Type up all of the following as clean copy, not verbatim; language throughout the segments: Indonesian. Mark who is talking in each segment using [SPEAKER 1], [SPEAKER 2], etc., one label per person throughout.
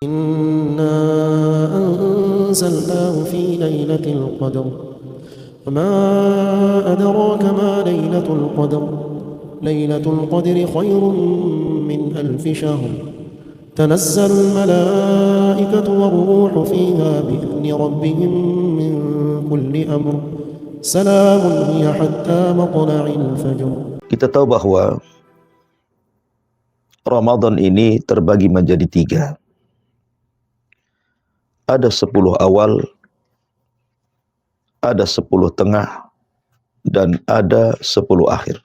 [SPEAKER 1] إنا أنزلناه في ليلة القدر وما أدراك ما ليلة القدر ليلة القدر خير من ألف شهر تنزل الملائكة والروح فيها بإذن ربهم من كل أمر سلام هي حتى مطلع الفجر.
[SPEAKER 2] Kita tahu bahwa Ramadan ini terbagi menjadi 3. Ada 10 awal, ada 10 tengah, dan ada 10 akhir.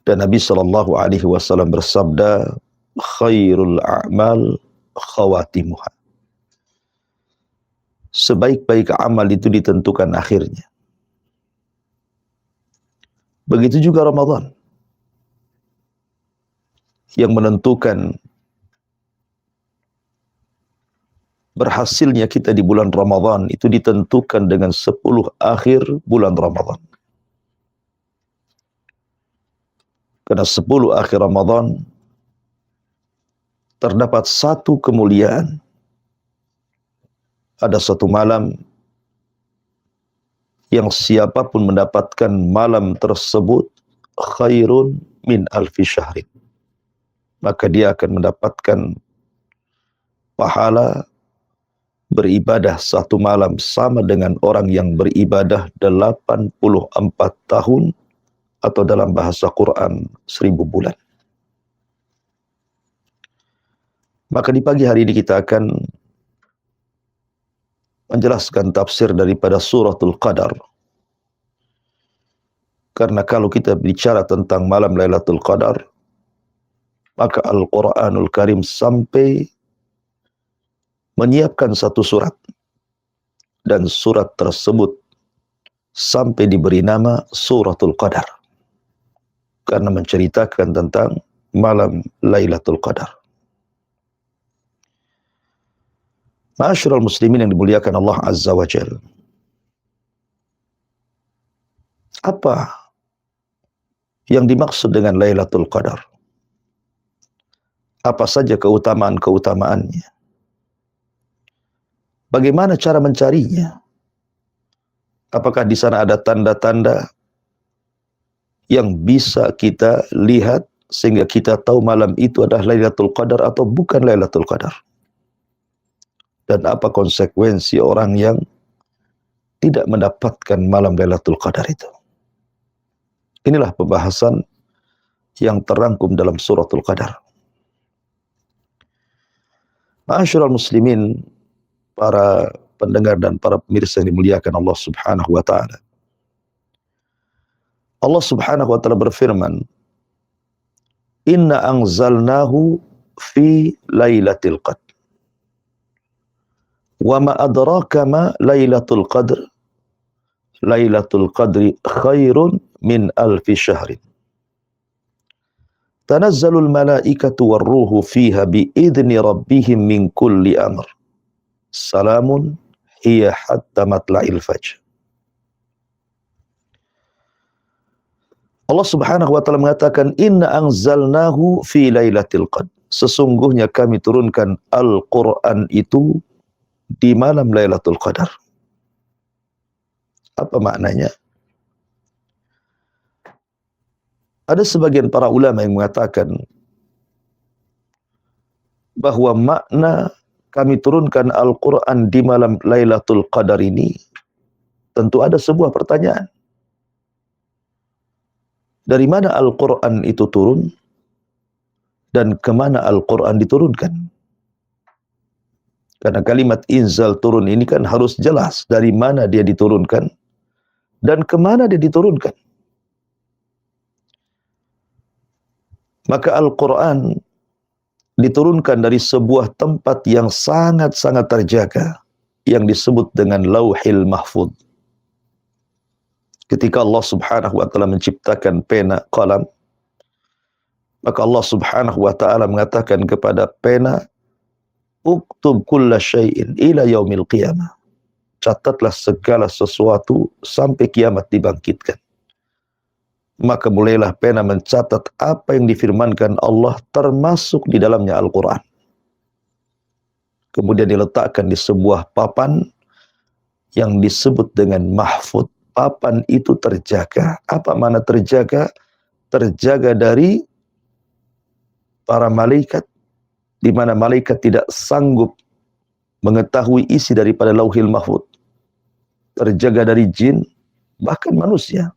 [SPEAKER 2] Dan Nabi SAW bersabda, khairul a'mal khawatimuha. Sebaik-baik amal itu ditentukan akhirnya. Begitu juga Ramadan. Yang menentukan berhasilnya kita di bulan Ramadan itu ditentukan dengan 10 akhir bulan Ramadan. Karena 10 akhir Ramadan terdapat satu kemuliaan. Ada satu malam yang siapapun mendapatkan malam tersebut khairun min alfi syahrin, maka dia akan mendapatkan pahala beribadah satu malam sama dengan orang yang beribadah 84 tahun atau dalam bahasa Quran 1000 bulan. Maka di pagi hari ini kita akan menjelaskan tafsir daripada suratul Qadar. Karena kalau kita bicara tentang malam Lailatul Qadar, maka Al-Quranul Karim sampai menyiapkan satu surat, dan surat tersebut sampai diberi nama Suratul Qadar, karena menceritakan tentang malam Lailatul Qadar. Ma'asyiral muslimin yang dimuliakan Allah Azza wa Jalla, apa yang dimaksud dengan Lailatul Qadar? Apa saja keutamaan-keutamaannya? Bagaimana cara mencarinya? Apakah di sana ada tanda-tanda yang bisa kita lihat sehingga kita tahu malam itu adalah Lailatul Qadar atau bukan Lailatul Qadar? Dan apa konsekuensi orang yang tidak mendapatkan malam Lailatul Qadar itu? Inilah pembahasan yang terangkum dalam suratul Qadar. Ma'asyiral muslimin, para pendengar dan para pemirsa yang dimuliakan Allah Subhanahu wa taala. Allah Subhanahu wa taala berfirman, "Inna anzalnahu fi lailatul qadr." Wa ma adraka ma lailatul qadr? Lailatul qadri khairun min alfi syahrin. Tanazzalul malaikatu warruhu fiha biidzni rabbihim min kulli amr. Salamun hiya hatta matla'il fajr. Allah Subhanahu wa taala mengatakan, inna anzalnahu fi lailatul qadr. Sesungguhnya kami turunkan Al-Qur'an itu di malam Lailatul Qadar. Apa maknanya? Ada sebagian para ulama yang mengatakan bahwa makna kami turunkan Al-Quran di malam Lailatul Qadar ini, tentu ada sebuah pertanyaan. Dari mana Al-Quran itu turun? Dan kemana Al-Quran diturunkan? Karena kalimat inzal, turun, ini kan harus jelas dari mana dia diturunkan dan kemana dia diturunkan. Maka Al-Quran diturunkan dari sebuah tempat yang sangat-sangat terjaga, yang disebut dengan Lauhil Mahfuz. Ketika Allah Subhanahu wa taala menciptakan pena, qalam, maka Allah Subhanahu wa taala mengatakan kepada pena, uktub kulla syai'in ila yaumil qiyamah. Catatlah segala sesuatu sampai kiamat dibangkitkan. Maka mulailah pena mencatat apa yang difirmankan Allah, termasuk di dalamnya Al-Quran. kemudian diletakkan di sebuah papan yang disebut dengan mahfud. Papan itu terjaga. Apa makna terjaga? Terjaga dari para malaikat, di mana malaikat tidak sanggup mengetahui isi daripada lauhil mahfud. Terjaga dari jin, bahkan manusia.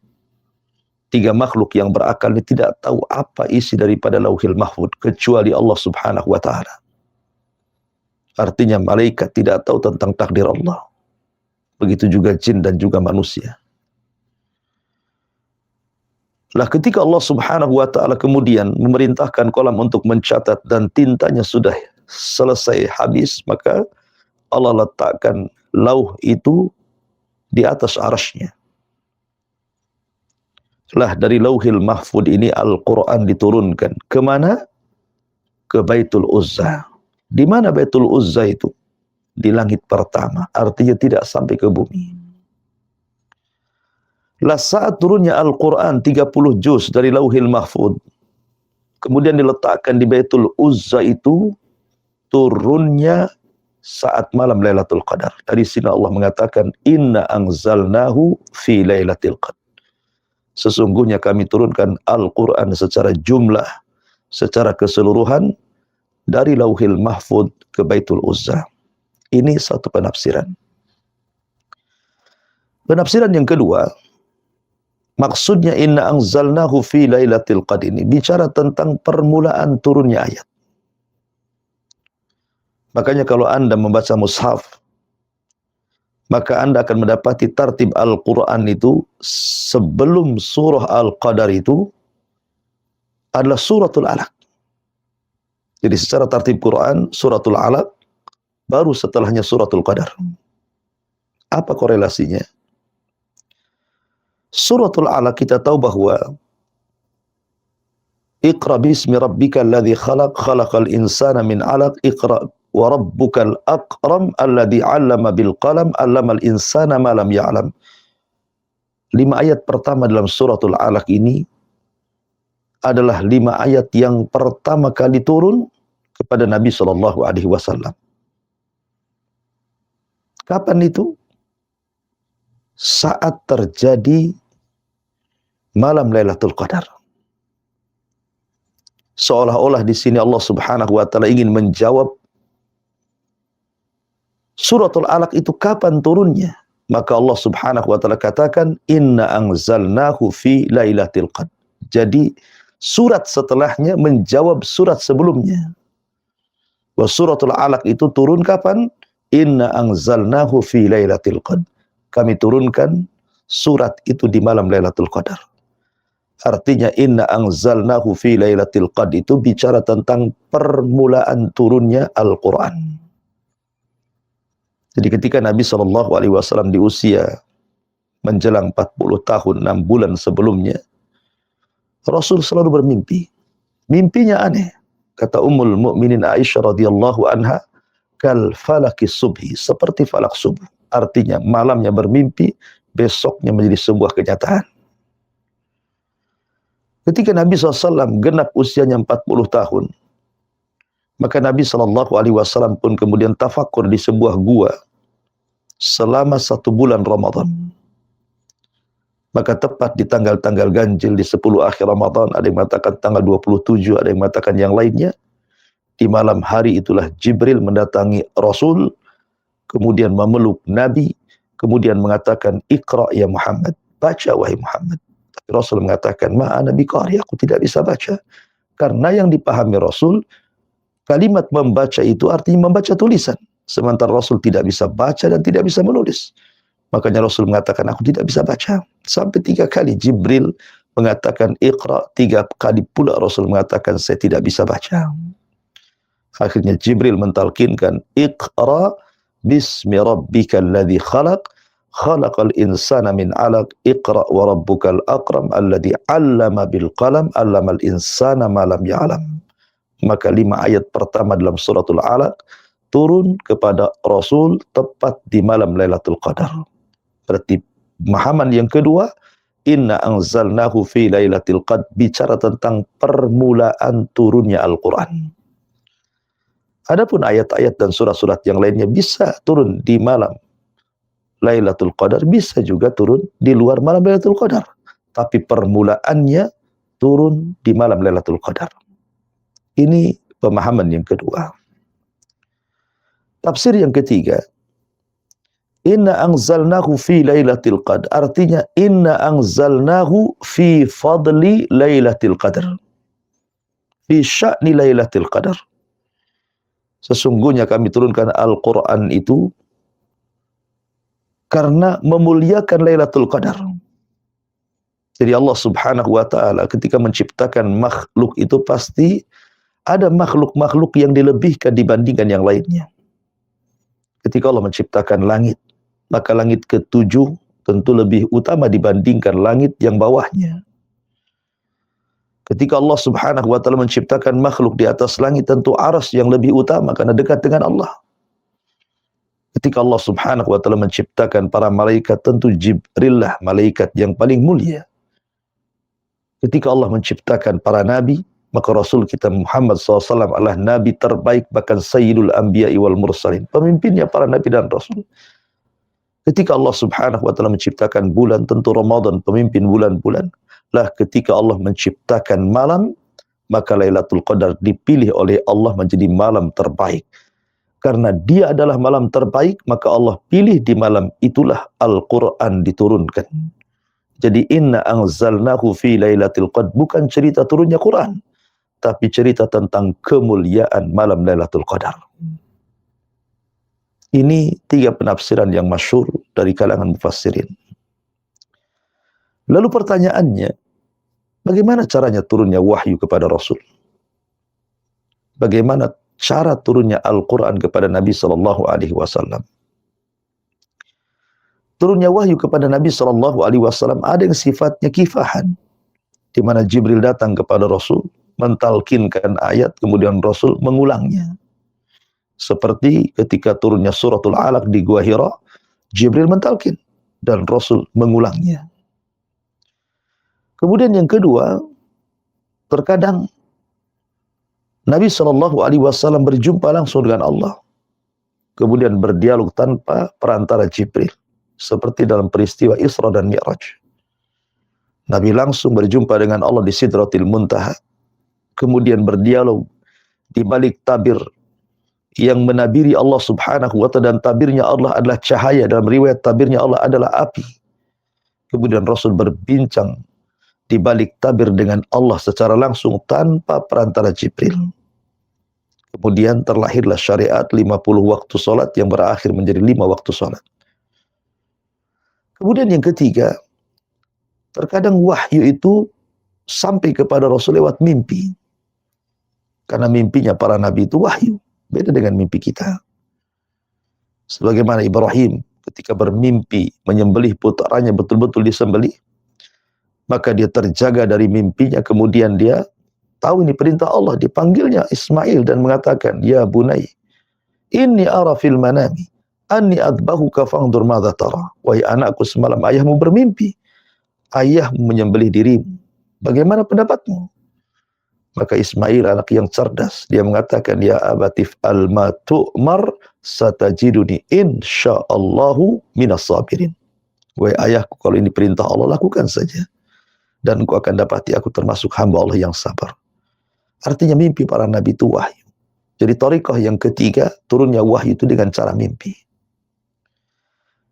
[SPEAKER 2] 3 makhluk yang berakal ini tidak tahu apa isi daripada lauhil mahfud kecuali Allah Subhanahu wa taala. Artinya malaikat tidak tahu tentang takdir Allah. Begitu juga jin dan juga manusia. Lah ketika Allah Subhanahu wa taala kemudian memerintahkan kolam untuk mencatat dan tintanya sudah selesai habis, maka Allah letakkan lauh itu di atas arasy-Nya. Lah dari lauhil mahfud ini Al-Quran diturunkan. Kemana? Ke Baitul Uzza. Di mana Baitul Uzza itu? Di langit pertama. Artinya tidak sampai ke bumi. Lah saat turunnya Al-Quran 30 juz dari lauhil mahfud, kemudian diletakkan di Baitul Uzza itu, turunnya saat malam Lailatul Qadar. Dari sini Allah mengatakan, Inna anzalnahu fi Lailatul Qadar. Sesungguhnya kami turunkan Al-Quran secara jumlah, secara keseluruhan, dari lauhil mahfud ke Baitul Uzza. Ini satu penafsiran. Penafsiran yang kedua, maksudnya inna anzalnahu fi lailatul qadr ini bicara tentang permulaan turunnya ayat. Makanya kalau Anda membaca mushaf, maka Anda akan mendapati tartib Al-Quran itu sebelum surah Al-Qadar itu adalah suratul Alaq. Jadi secara tartib Quran, suratul Alaq baru setelahnya suratul Qadar. Apa korelasinya? Suratul Alaq kita tahu bahwa Iqra bismi rabbikal ladzi khalaq, khalaqal insana min 'alaq, Iqra wa rabbukal akram alladzi 'allama bil qalam, 'allamal insana ma lam ya'lam. 5 ayat pertama dalam suratul Alaq ini adalah 5 ayat yang pertama kali turun kepada Nabi sallallahu alaihi wasallam. Kapan itu? Saat terjadi malam Lailatul Qadar. Seolah-olah di sini Allah Subhanahu wa taala ingin menjawab suratul Alaq itu kapan turunnya? Maka Allah Subhanahu wa taala katakan inna anzalnahu fi lailatul qadr. Jadi surat setelahnya menjawab surat sebelumnya. Wa suratul Alaq itu turun kapan? Inna anzalnahu fi lailatul qadr. Kami turunkan surat itu di malam Lailatul Qadar. Artinya inna anzalnahu fi lailatul qadr itu bicara tentang permulaan turunnya Al-Quran. Jadi ketika Nabi SAW di usia menjelang 40 tahun 6 bulan sebelumnya, Rasul selalu bermimpi. Mimpinya aneh. Kata Ummul Mukminin Aisyah radhiyallahu anha, kal falaki subhi, seperti falak subuh. Artinya malamnya bermimpi, besoknya menjadi sebuah kenyataan. Ketika Nabi SAW genap usianya 40 tahun, maka Nabi SAW pun kemudian tafakur di sebuah gua selama 1 bulan Ramadan. Maka tepat di tanggal-tanggal ganjil di 10 akhir Ramadan, ada yang mengatakan tanggal 27, ada yang mengatakan yang lainnya. Di malam hari itulah Jibril mendatangi Rasul, kemudian memeluk Nabi, kemudian mengatakan, Iqra ya Muhammad, baca wahai Muhammad. Tapi Rasul mengatakan, ma'ana biqari, aku tidak bisa baca. Karena yang dipahami Rasul, kalimat membaca itu artinya membaca tulisan. Sementara Rasul tidak bisa baca dan tidak bisa menulis. Makanya Rasul mengatakan, aku tidak bisa baca. Sampai 3 kali Jibril mengatakan, Iqra, 3 kali pula Rasul mengatakan, saya tidak bisa baca. Akhirnya Jibril mentalkinkan, Iqra bismi rabbikal ladzi khalaq, khalaqal insana min 'alaq, Iqra wa rabbukal akram alladzi 'allama bil qalam, 'allamal insana ma lam ya'lam. Maka 5 ayat pertama dalam suratul Alaq turun kepada Rasul tepat di malam Lailatul Qadar. Berarti pemahaman yang kedua, inna anzalnahu fi lailatul qadr, bicara tentang permulaan turunnya Al-Quran. Adapun ayat-ayat dan surat-surat yang lainnya bisa turun di malam Lailatul Qadar, bisa juga turun di luar malam Lailatul Qadar. Tapi permulaannya turun di malam Lailatul Qadar. Ini pemahaman yang kedua. Tafsir yang ketiga, inna anzalnahu fi Lailatul Qadar. Artinya inna anzalnahu fi fadli Lailatul Qadar. Fi sya'ni Lailatul Qadar. Sesungguhnya kami turunkan Al-Quran itu karena memuliakan Lailatul Qadar. Jadi Allah Subhanahu wa ta'ala ketika menciptakan makhluk itu pasti ada makhluk-makhluk yang dilebihkan dibandingkan yang lainnya. Ketika Allah menciptakan langit, maka langit ketujuh tentu lebih utama dibandingkan langit yang bawahnya. Ketika Allah Subhanahu wa ta'ala menciptakan makhluk di atas langit, tentu arsy yang lebih utama karena dekat dengan Allah. Ketika Allah Subhanahu wa ta'ala menciptakan para malaikat, tentu Jibril lah malaikat yang paling mulia. Ketika Allah menciptakan para nabi, maka Rasul kita Muhammad SAW adalah nabi terbaik, bahkan Sayyidul Anbiya'i wal Mursalin, pemimpinnya para nabi dan Rasul. Ketika Allah Subhanahu wa ta'ala menciptakan bulan, tentu Ramadan pemimpin bulan-bulan. Lah ketika Allah menciptakan malam, maka Lailatul Qadar dipilih oleh Allah menjadi malam terbaik. Karena dia adalah malam terbaik, maka Allah pilih di malam itulah Al-Quran diturunkan. Jadi inna anzalnahu fi Lailatul Qadar bukan cerita turunnya Quran, tapi cerita tentang kemuliaan malam Lailatul Qadar. Ini 3 penafsiran yang masyhur dari kalangan mufassirin. Lalu pertanyaannya, bagaimana caranya turunnya wahyu kepada Rasul? Bagaimana cara turunnya Al-Quran kepada Nabi SAW? Turunnya wahyu kepada Nabi SAW ada yang sifatnya kifahan, di mana Jibril datang kepada Rasul, mentalkinkan ayat, kemudian Rasul mengulangnya. Seperti ketika turunnya suratul Alaq di Gua Hira, Jibril mentalkin dan Rasul mengulangnya. Kemudian yang kedua, terkadang Nabi SAW berjumpa langsung dengan Allah, kemudian berdialog tanpa perantara Jibril, seperti dalam peristiwa Isra dan Mi'raj. Nabi langsung berjumpa dengan Allah di Sidratil Muntaha, kemudian berdialog di balik tabir yang menabiri Allah Subhanahu wa ta'ala, dan tabirnya Allah adalah cahaya, dalam riwayat tabirnya Allah adalah api. Kemudian Rasul berbincang di balik tabir dengan Allah secara langsung tanpa perantara Jibril. Kemudian terlahirlah syariat 50 waktu salat yang berakhir menjadi 5 waktu salat. Kemudian yang ketiga, terkadang wahyu itu sampai kepada Rasul lewat mimpi. Karena mimpinya para nabi itu wahyu, beda dengan mimpi kita. Sebagaimana Ibrahim ketika bermimpi menyembelih putranya betul-betul disembelih, maka dia terjaga dari mimpinya, kemudian dia tahu ini perintah Allah, dipanggilnya Ismail dan mengatakan, ya bunai, inni ara fil manami anni adbahuka fangdur madza tara. Wahai anakku, semalam ayahmu bermimpi, ayahmu menyembelih dirimu, bagaimana pendapatmu? Maka Ismail anak yang cerdas, dia mengatakan, ya abatif alma tu'mar satajiduni insyaallahu minas sabirin. Wahai ayahku, kalau ini perintah Allah, lakukan saja, dan engkau akan dapati aku termasuk hamba Allah yang sabar. Artinya mimpi para nabi itu wahyu. Jadi thariqah yang ketiga, turunnya wahyu itu dengan cara mimpi.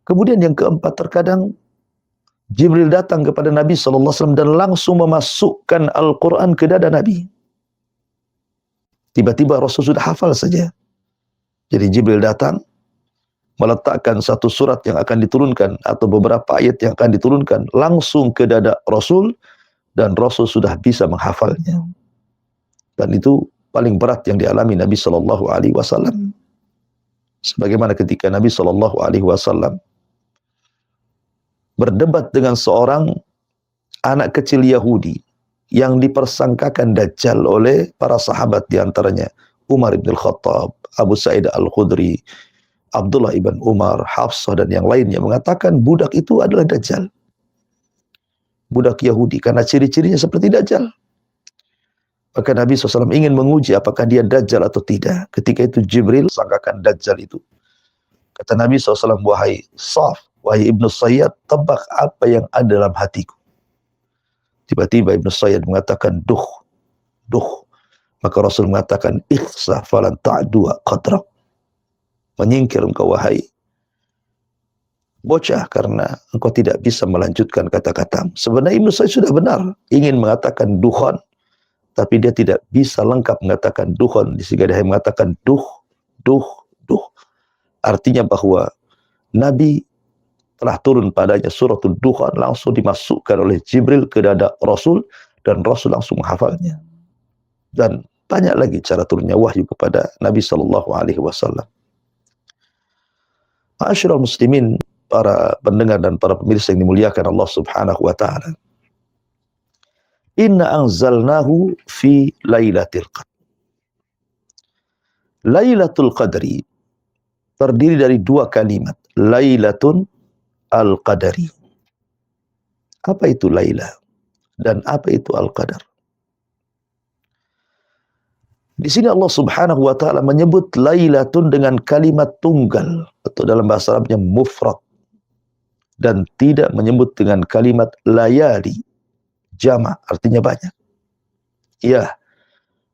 [SPEAKER 2] Kemudian yang keempat, terkadang Jibril datang kepada Nabi SAW dan langsung memasukkan Al-Quran ke dada Nabi. Tiba-tiba Rasul sudah hafal saja. Jadi Jibril datang, meletakkan satu surat yang akan diturunkan atau beberapa ayat yang akan diturunkan langsung ke dada Rasul, dan Rasul sudah bisa menghafalnya. Dan itu paling berat yang dialami Nabi SAW. Sebagaimana ketika Nabi SAW berdebat dengan seorang anak kecil Yahudi yang dipersangkakan Dajjal oleh para sahabat, diantaranya Umar ibn Khattab, Abu Sa'id Al-Khudri, Abdullah ibn Umar, Hafsah, dan yang lainnya, mengatakan budak itu adalah Dajjal. Budak Yahudi, karena ciri-cirinya seperti Dajjal. Maka Nabi SAW ingin menguji apakah dia Dajjal atau tidak. Ketika itu Jibril sangkakan Dajjal itu. Kata Nabi SAW, wahai Saf, wahai Ibnu Sayyad, tebak apa yang ada dalam hatiku. Tiba-tiba Ibnu Sayyad mengatakan, duh. Maka Rasul mengatakan, ikhsa falan ta'dua qadrak. Menyingkir engkau wahai bocah, karena engkau tidak bisa melanjutkan kata-katamu. Sebenarnya Ibnu Sayyad sudah benar ingin mengatakan duhon, tapi dia tidak bisa lengkap mengatakan duhon, sehingga dia mengatakan duh. Artinya bahwa Nabi telah turun padanya suratul duhon, langsung dimasukkan oleh Jibril ke dada Rasul, dan Rasul langsung menghafalnya. Dan banyak lagi cara turunnya wahyu kepada Nabi SAW. Ma'asyiral muslimin, para pendengar dan para pemirsa yang dimuliakan Allah Subhanahu wa taala. Inna anzalnahu fi lailatul qadr. Lailatul qadri terdiri dari dua kalimat, lailatun al-qadari. Apa itu laila dan apa itu al-qadar? Di sini Allah Subhanahu wa taala menyebut lailatun dengan kalimat tunggal atau dalam bahasa Arabnya mufrad, dan tidak menyebut dengan kalimat layali jama', artinya banyak. Ya,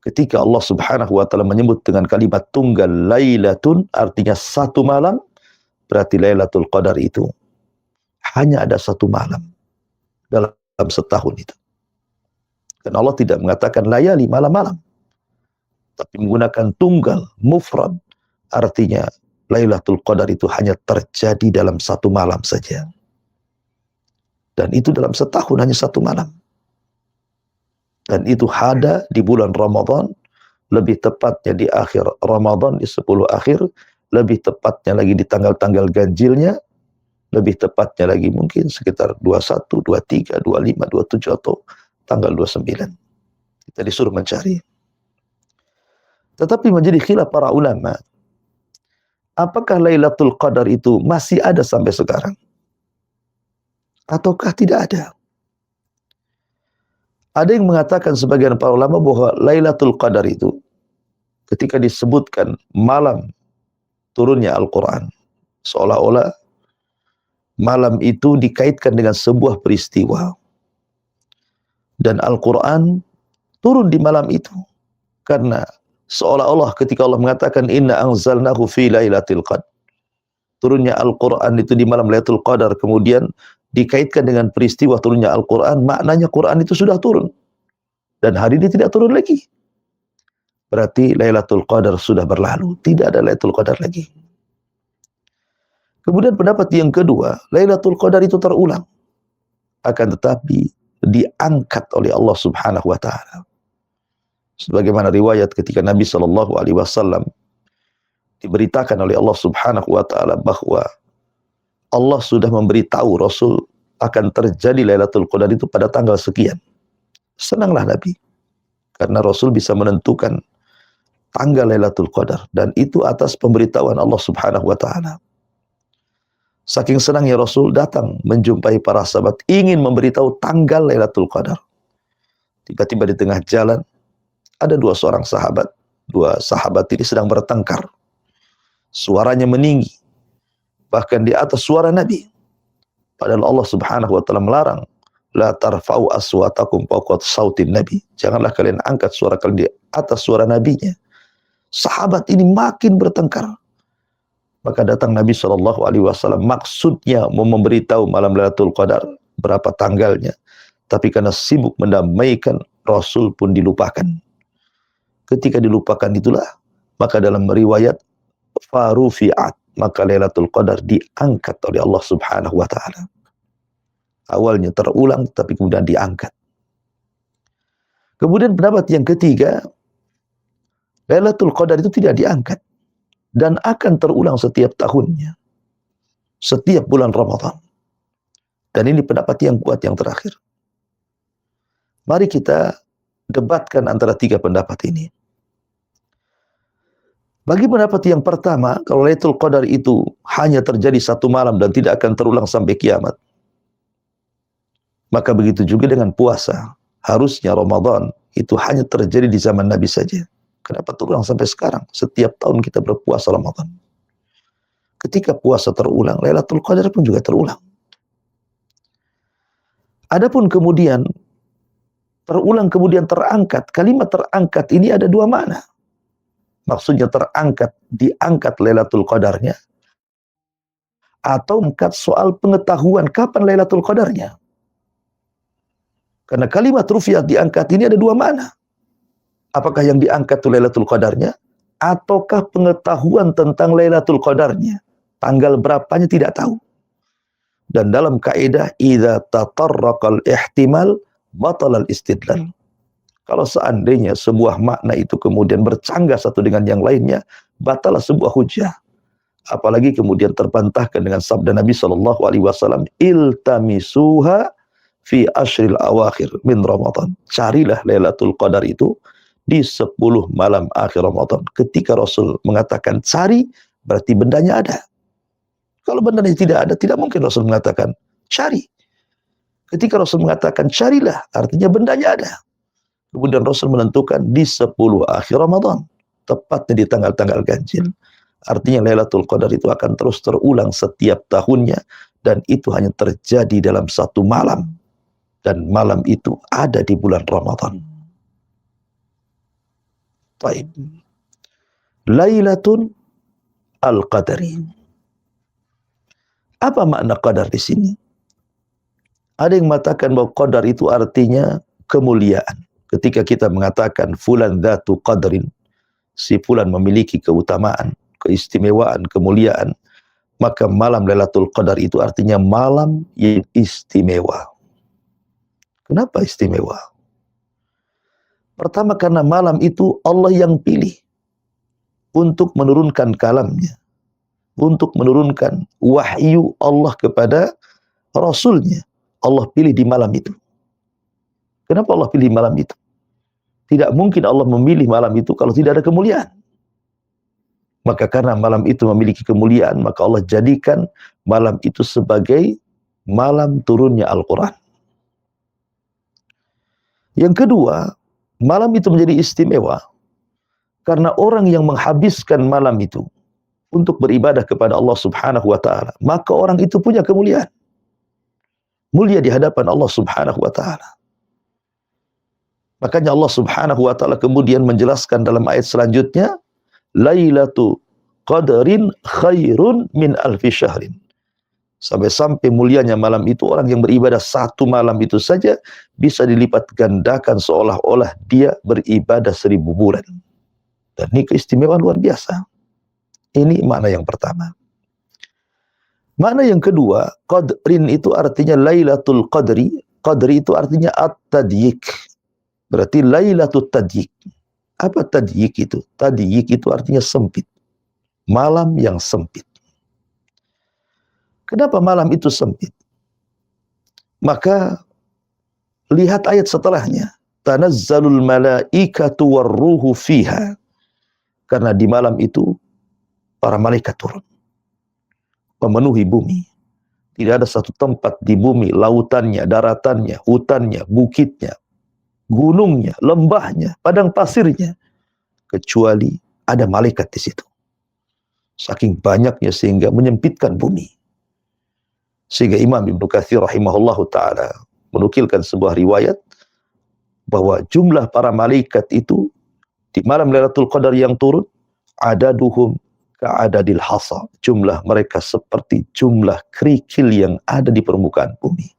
[SPEAKER 2] ketika Allah Subhanahu wa taala menyebut dengan kalimat tunggal lailatun, artinya satu malam, berarti Lailatul Qadar itu hanya ada satu malam dalam setahun itu. Dan Allah tidak mengatakan layali, malam-malam, tapi menggunakan tunggal mufrad, artinya Lailatul Qadar itu hanya terjadi dalam satu malam saja. Dan itu dalam setahun hanya satu malam. Dan itu ada di bulan Ramadan, lebih tepatnya di akhir Ramadan, di 10 akhir, lebih tepatnya lagi di tanggal-tanggal ganjilnya, lebih tepatnya lagi mungkin sekitar 21, 23, 25, 27 atau tanggal 29. Kita disuruh mencari. Tetapi menjadi khilaf para ulama, apakah Lailatul Qadar itu masih ada sampai sekarang? Ataukah tidak ada? Ada yang mengatakan, sebagian para ulama, bahwa Lailatul Qadar itu ketika disebutkan malam turunnya Al-Quran, seolah-olah malam itu dikaitkan dengan sebuah peristiwa. Dan Al-Quran turun di malam itu. Karena seolah-olah ketika Allah mengatakan inna anzalnahu fi lailatul qadar, turunnya Al-Quran itu di malam Lailatul Qadar, kemudian dikaitkan dengan peristiwa turunnya Al-Quran, maknanya Quran itu sudah turun dan hari ini tidak turun lagi. Berarti Lailatul Qadar sudah berlalu, tidak ada Lailatul Qadar lagi. Kemudian pendapat yang kedua, Lailatul Qadar itu terulang, akan tetapi diangkat oleh Allah Subhanahu wa taala. Sebagaimana riwayat ketika Nabi SAW diberitakan oleh Allah Subhanahu wa taala bahwa Allah sudah memberitahu Rasul akan terjadi Lailatul Qadar itu pada tanggal sekian. Senanglah Nabi, karena Rasul bisa menentukan tanggal Lailatul Qadar, dan itu atas pemberitahuan Allah Subhanahu wa taala. Saking senangnya Rasul datang menjumpai para sahabat, ingin memberitahu tanggal Lailatul Qadar. Tiba-tiba di tengah jalan ada dua sahabat ini sedang bertengkar. Suaranya meninggi, bahkan di atas suara Nabi. Padahal Allah Subhanahu wa taala melarang, la tarfa'u aswatakum fawqa sautin Nabi. Janganlah kalian angkat suara kalian di atas suara nabinya. Sahabat ini makin bertengkar. Maka datang Nabi SAW, maksudnya mau memberitahu malam Lailatul Qadar berapa tanggalnya, tapi karena sibuk mendamaikan, Rasul pun dilupakan. Ketika dilupakan itulah, maka dalam riwayat farufi'at, maka Lailatul Qadar diangkat oleh Allah Subhanahu wa taala. Awalnya terulang tapi kemudian diangkat. Kemudian pendapat yang ketiga, Lailatul Qadar itu tidak diangkat dan akan terulang setiap tahunnya, setiap bulan Ramadan. Dan ini pendapat yang kuat yang terakhir. Mari kita debatkan antara tiga pendapat ini. Bagi pendapat yang pertama, kalau Lailatul Qadar itu hanya terjadi satu malam dan tidak akan terulang sampai kiamat, maka begitu juga dengan puasa. Harusnya Ramadan itu hanya terjadi di zaman Nabi saja. Kenapa terulang sampai sekarang? Setiap tahun kita berpuasa Ramadan. Ketika puasa terulang, Lailatul Qadar pun juga terulang. Adapun kemudian terulang kemudian terangkat. Kalimat terangkat ini ada dua makna. Maksudnya terangkat, diangkat Lailatul Qadarnya, atau angkat soal pengetahuan kapan Lailatul Qadarnya. Karena kalimat rufiat diangkat ini ada dua makna. Apakah yang diangkat itu Lailatul Qadarnya, ataukah pengetahuan tentang Lailatul Qadarnya? Tanggal berapanya tidak tahu. Dan dalam kaidah idza tatarraqal ihtimal batal al-istidlal. Kalau seandainya sebuah makna itu kemudian bercanggah satu dengan yang lainnya, batalah sebuah hujah. Apalagi kemudian terbantahkan dengan sabda Nabi SAW, iltamisuha fi ashril awakhir min Ramadan. Carilah Lailatul Qadar itu di 10 malam akhir Ramadan. Ketika Rasul mengatakan cari, berarti bendanya ada. Kalau bendanya tidak ada, tidak mungkin Rasul mengatakan cari. Ketika Rasul mengatakan carilah, artinya bendanya ada. Kemudian Rasul menentukan di 10 akhir Ramadan, tepatnya di tanggal-tanggal ganjil. Artinya Lailatul Qadar itu akan terus terulang setiap tahunnya, dan itu hanya terjadi dalam satu malam. Dan malam itu ada di bulan Ramadan. Baik. Lailatul Al-Qadari. Apa makna qadar di sini? Ada yang mengatakan bahwa qadar itu artinya kemuliaan. Ketika kita mengatakan fulan dzatu qadrin, si fulan memiliki keutamaan, keistimewaan, kemuliaan, maka malam Lailatul Qadar itu artinya malam yang istimewa. Kenapa istimewa? Pertama karena malam itu Allah yang pilih untuk menurunkan kalamnya, untuk menurunkan wahyu Allah kepada Rasulnya. Allah pilih di malam itu. Kenapa Allah pilih malam itu? Tidak mungkin Allah memilih malam itu kalau tidak ada kemuliaan. Maka karena malam itu memiliki kemuliaan, maka Allah jadikan malam itu sebagai malam turunnya Al-Quran. Yang kedua, malam itu menjadi istimewa karena orang yang menghabiskan malam itu untuk beribadah kepada Allah Subhanahu wa Ta'ala, maka orang itu punya kemuliaan. Mulia di hadapan Allah Subhanahu wa Ta'ala. Makanya Allah Subhanahu wa Ta'ala kemudian menjelaskan dalam ayat selanjutnya, Lailatul Qadrin khairun min alfi syahrin. Sampai-sampai mulianya malam itu, orang yang beribadah satu malam itu saja bisa dilipat gandakan seolah-olah dia beribadah 1000 bulan. Dan ini keistimewaan luar biasa. Ini makna yang pertama. Makna yang kedua, qadrin itu artinya Lailatul Qadri. Qadri itu artinya at-tadyik. Berarti Lailatul Tadyik. Apa tadyik itu? Tadyik itu artinya sempit. Malam yang sempit. Kenapa malam itu sempit? Maka lihat ayat setelahnya. Tanazzalul malaikatu warruhu fiha. Karena di malam itu para malaikat turun, memenuhi bumi. Tidak ada satu tempat di bumi, lautannya, daratannya, hutannya, bukitnya, gunungnya, lembahnya, padang pasirnya, kecuali ada malaikat di situ. Saking banyaknya sehingga menyempitkan bumi. Sehingga Imam Ibnu Katsir rahimahullahu ta'ala menukilkan sebuah riwayat bahwa jumlah para malaikat itu di malam Lailatul Qadar yang turun, adaduhum ka'adadil hasa. Jumlah mereka seperti jumlah kerikil yang ada di permukaan bumi.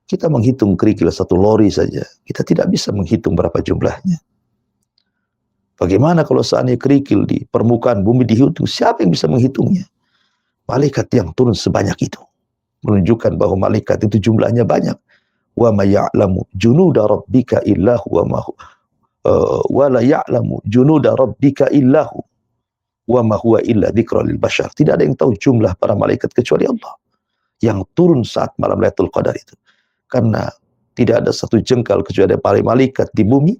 [SPEAKER 2] Kita menghitung kerikil satu lori saja, kita tidak bisa menghitung berapa jumlahnya. Bagaimana kalau seandainya kerikil di permukaan bumi dihitung? Siapa yang bisa menghitungnya? Malaikat yang turun sebanyak itu menunjukkan bahwa malaikat itu jumlahnya banyak. Wa ma ya'lamu junuda rabbika illa huwa ma wa la ya'lamu junuda rabbika illa hu wa ma huwa illa dzikra lil bashar. Tidak ada yang tahu jumlah para malaikat kecuali Allah yang turun saat malam Lailatul Qadar itu. Karena tidak ada satu jengkal kecuali ada para malaikat di bumi,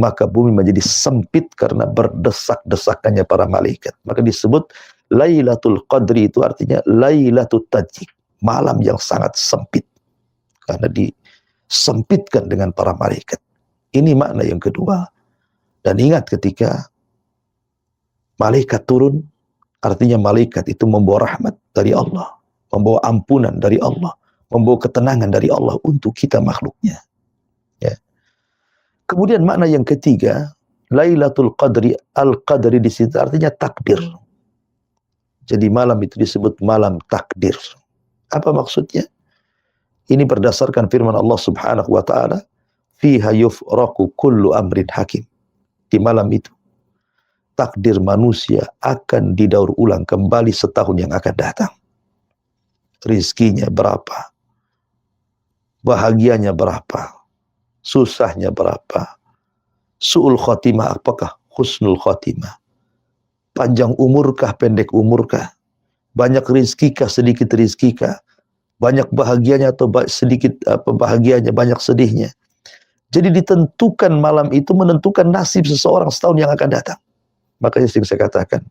[SPEAKER 2] maka bumi menjadi sempit karena berdesak-desakannya para malaikat. Maka disebut Lailatul Qadri itu artinya Lailatul Tadyik, malam yang sangat sempit karena disempitkan dengan para malaikat. Ini makna yang kedua. Dan ingat ketika malaikat turun, artinya malaikat itu membawa rahmat dari Allah, membawa ampunan dari Allah, membawa ketenangan dari Allah untuk kita makhluknya. Ya. Kemudian makna yang ketiga, Lailatul Qadri, Al-Qadri di situ artinya takdir. Jadi malam itu disebut malam takdir. Apa maksudnya? Ini berdasarkan firman Allah Subhanahu wa taala, "Fiha yufraqu kullu amrin hakim." Di malam itu takdir manusia akan didaur ulang kembali setahun yang akan datang. Rizkinya berapa? Bahagianya berapa? Susahnya berapa? Su'ul khotimah apakah husnul khotimah? Panjang umurkah, pendek umurkah? Banyak rizkikah, sedikit rizkikah? Banyak bahagianya atau sedikit bahagianya, banyak sedihnya? Jadi ditentukan malam itu menentukan nasib seseorang setahun yang akan datang. Makanya sering saya katakan,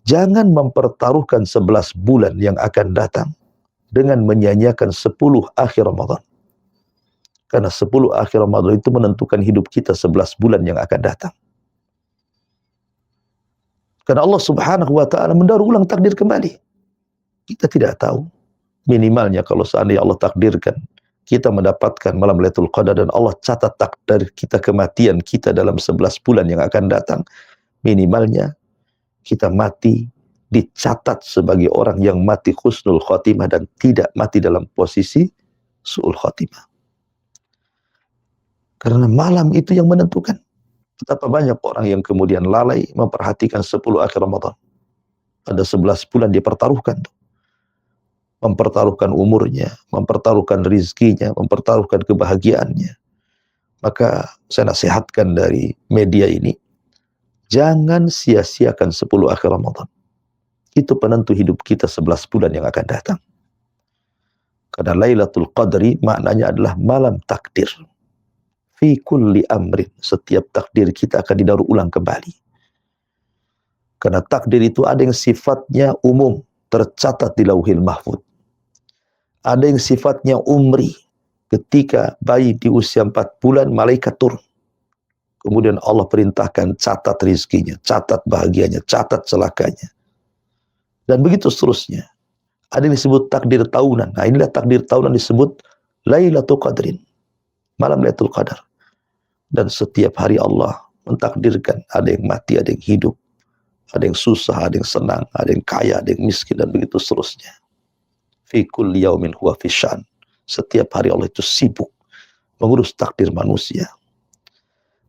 [SPEAKER 2] jangan mempertaruhkan 11 bulan yang akan datang dengan menyanyiakan 10 akhir Ramadan. Karena 10 akhir Ramadan itu menentukan hidup kita 11 bulan yang akan datang. Karena Allah Subhanahu wa taala mendaur ulang takdir kembali. Kita tidak tahu. Minimalnya kalau seandainya Allah takdirkan kita mendapatkan malam Lailatul Qadar dan Allah catat takdir kita, kematian kita dalam 11 bulan yang akan datang, minimalnya kita mati dicatat sebagai orang yang mati husnul khotimah dan tidak mati dalam posisi su'ul khotimah. Karena malam itu yang menentukan. Betapa banyak orang yang kemudian lalai memperhatikan 10 akhir Ramadan. Ada 11 bulan dia pertaruhkan. Mempertaruhkan umurnya, mempertaruhkan rizkinya, mempertaruhkan kebahagiaannya. Maka saya nasihatkan dari media ini, jangan sia-siakan 10 akhir Ramadan. Itu penentu hidup kita 11 bulan yang akan datang. Karena Lailatul Qadri maknanya adalah malam takdir. Fi kulli amrin, setiap takdir kita akan didaur ulang kembali. Karena takdir itu ada yang sifatnya umum, tercatat di Lauhil Mahfuz. Ada yang sifatnya umri, ketika bayi di usia 4 bulan, malaikat turun. Kemudian Allah perintahkan catat rizkinya, catat bahagianya, catat celakanya. Dan begitu seterusnya. Ada yang disebut takdir tahunan. Nah inilah takdir tahunan disebut Lailatul Qadrin. Malam Lailatul Qadar. Dan setiap hari Allah mentakdirkan ada yang mati, ada yang hidup, ada yang susah, ada yang senang, ada yang kaya, ada yang miskin, dan begitu seterusnya. Fi kulli yaumin huwa fi sya'n. Setiap hari Allah itu sibuk mengurus takdir manusia.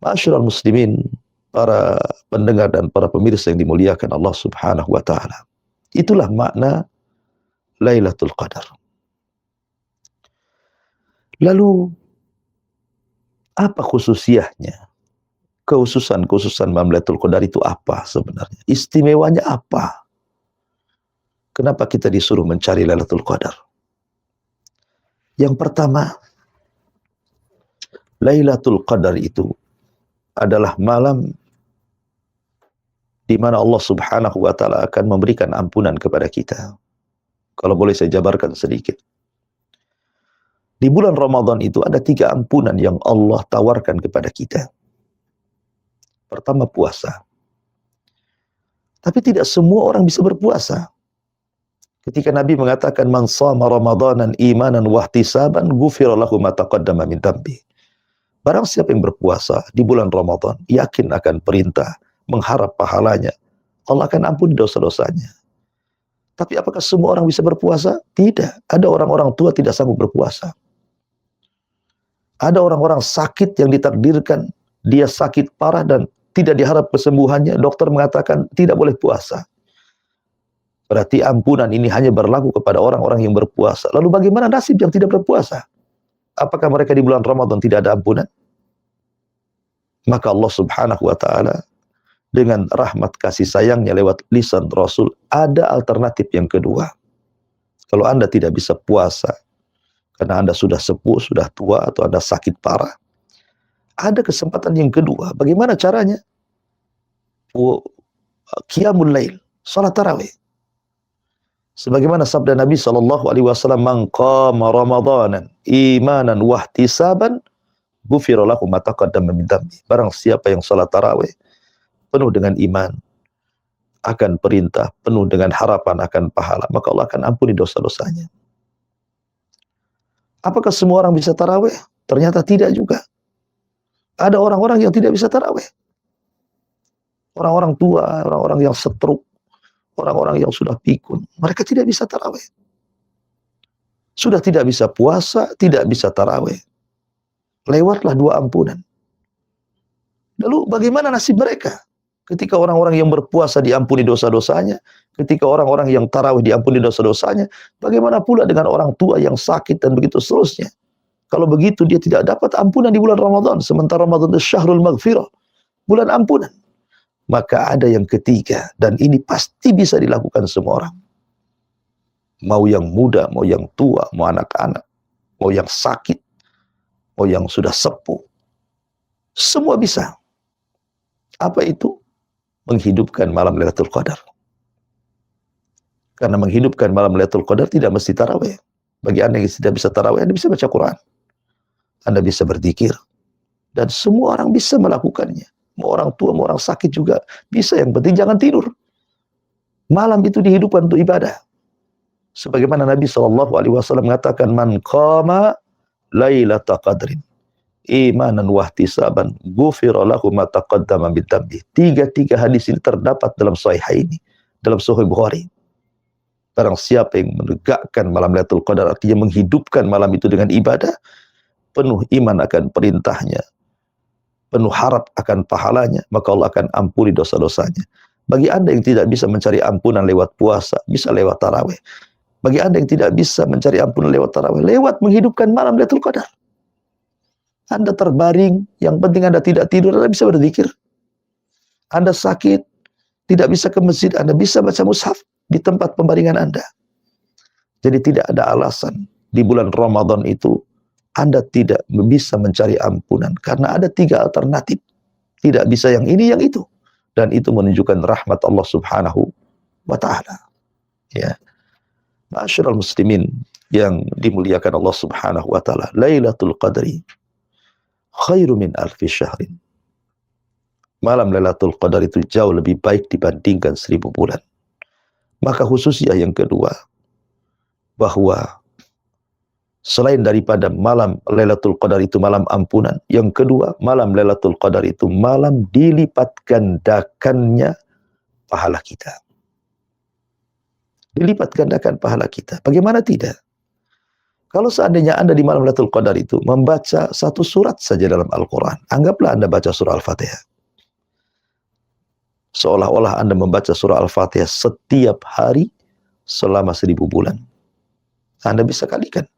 [SPEAKER 2] Ma'asyiral muslimin, para pendengar dan para pemirsa yang dimuliakan Allah Subhanahu wa taala. Itulah makna Lailatul Qadar. Lalu apa khususiahnya? Khususan malam Lailatul Qadar itu apa sebenarnya? Istimewanya apa? Kenapa kita disuruh mencari Lailatul Qadar? Yang pertama, Lailatul Qadar itu adalah malam di mana Allah Subhanahu wa taala akan memberikan ampunan kepada kita. Kalau boleh saya jabarkan sedikit. Di bulan Ramadan itu ada 3 ampunan yang Allah tawarkan kepada kita. Pertama, puasa. Tapi tidak semua orang bisa berpuasa. Ketika Nabi mengatakan man shama ramadanan imanan wahtisaban ghufira lahu ma taqaddama min dhanbi. Barang siapa yang berpuasa di bulan Ramadan, yakin akan perintah, mengharap pahalanya, Allah akan ampuni dosa-dosanya. Tapi apakah semua orang bisa berpuasa? Tidak. Ada orang-orang tua tidak sanggup berpuasa. Ada orang-orang sakit yang ditakdirkan dia sakit parah dan tidak diharap kesembuhannya, dokter mengatakan tidak boleh puasa. Berarti ampunan ini hanya berlaku kepada orang-orang yang berpuasa. Lalu bagaimana nasib yang tidak berpuasa? Apakah mereka di bulan Ramadan tidak ada ampunan? Maka Allah Subhanahu wa taala dengan rahmat kasih sayangnya lewat lisan Rasul ada alternatif yang kedua. Kalau Anda tidak bisa puasa karena Anda sudah sepuh, sudah tua, atau Anda sakit parah, ada kesempatan yang kedua. Bagaimana caranya? Qiyamul Lail, salat tarawih. Sebagaimana sabda Nabi sallallahu alaihi wasallam, "Man qama ramadanan imanan wahtisaban ghufira lahu ma taqaddama min dhanbi. Barang siapa yang salat tarawih penuh dengan iman akan perintah, penuh dengan harapan akan pahala, maka Allah akan ampuni dosa-dosanya. Apakah semua orang bisa tarawih? Ternyata tidak juga. Ada orang-orang yang tidak bisa tarawih. Orang-orang tua, orang-orang yang stroke, orang-orang yang sudah pikun, mereka tidak bisa tarawih. Sudah tidak bisa puasa, tidak bisa tarawih. Lewatlah 2 ampunan. Lalu bagaimana nasib mereka? Ketika orang-orang yang berpuasa diampuni dosa-dosanya, ketika orang-orang yang tarawih diampuni dosa-dosanya, bagaimana pula dengan orang tua yang sakit dan begitu seterusnya? Kalau begitu dia tidak dapat ampunan di bulan Ramadan, sementara Ramadan itu syahrul maghfirah, bulan ampunan. Maka ada yang ketiga, dan ini pasti bisa dilakukan semua orang. Mau yang muda, mau yang tua, mau anak-anak, mau yang sakit, mau yang sudah sepuh. Semua bisa. Apa itu? Menghidupkan malam Lailatul Qadar. Karena menghidupkan malam Lailatul Qadar tidak mesti tarawih. Bagi Anda yang tidak bisa tarawih, Anda bisa baca Quran. Anda bisa berzikir. Dan semua orang bisa melakukannya. Mau orang tua, mau orang sakit juga bisa. Yang penting jangan tidur. Malam itu dihidupkan untuk ibadah. Sebagaimana Nabi SAW mengatakan, man qama lailata qadrin imanan wahtisaban ghufira lahu ma taqaddama min dhanbi. 3 hadis ini terdapat dalam Sahihaini, dalam Sahih Bukhari. Barang siapa yang menegakkan malam Lailatul Qadar, artinya menghidupkan malam itu dengan ibadah, penuh iman akan perintahnya, penuh harap akan pahalanya, maka Allah akan ampuni dosa-dosanya. Bagi Anda yang tidak bisa mencari ampunan lewat puasa, bisa lewat tarawih. Bagi Anda yang tidak bisa mencari ampunan lewat tarawih, lewat menghidupkan malam Lailatul Qadar. Anda terbaring, yang penting Anda tidak tidur, Anda bisa berzikir. Anda sakit, tidak bisa ke masjid, Anda bisa baca mushaf di tempat pembaringan Anda. Jadi tidak ada alasan di bulan Ramadan itu Anda tidak bisa mencari ampunan, karena ada 3 alternatif. Tidak bisa yang ini, yang itu. Dan itu menunjukkan rahmat Allah Subhanahu wa Ta'ala. Ya. Ma'asyiral muslimin yang dimuliakan Allah Subhanahu wa Ta'ala, Lailatul Qadri khairu min alfi syahrin. Malam Lailatul Qadar itu jauh lebih baik dibandingkan 1000 bulan. Maka khususnya yang kedua, bahwa selain daripada malam Lailatul Qadar itu malam ampunan, yang kedua, malam Lailatul Qadar itu malam dilipat gandakannya pahala kita. Dilipat gandakan pahala kita. Bagaimana tidak? Kalau seandainya Anda di malam Lailatul Qadar itu membaca 1 surat saja dalam Al-Quran, anggaplah Anda baca surah Al-Fatihah. Seolah-olah Anda membaca surah Al-Fatihah setiap hari selama 1000 bulan. Anda bisa kalikan.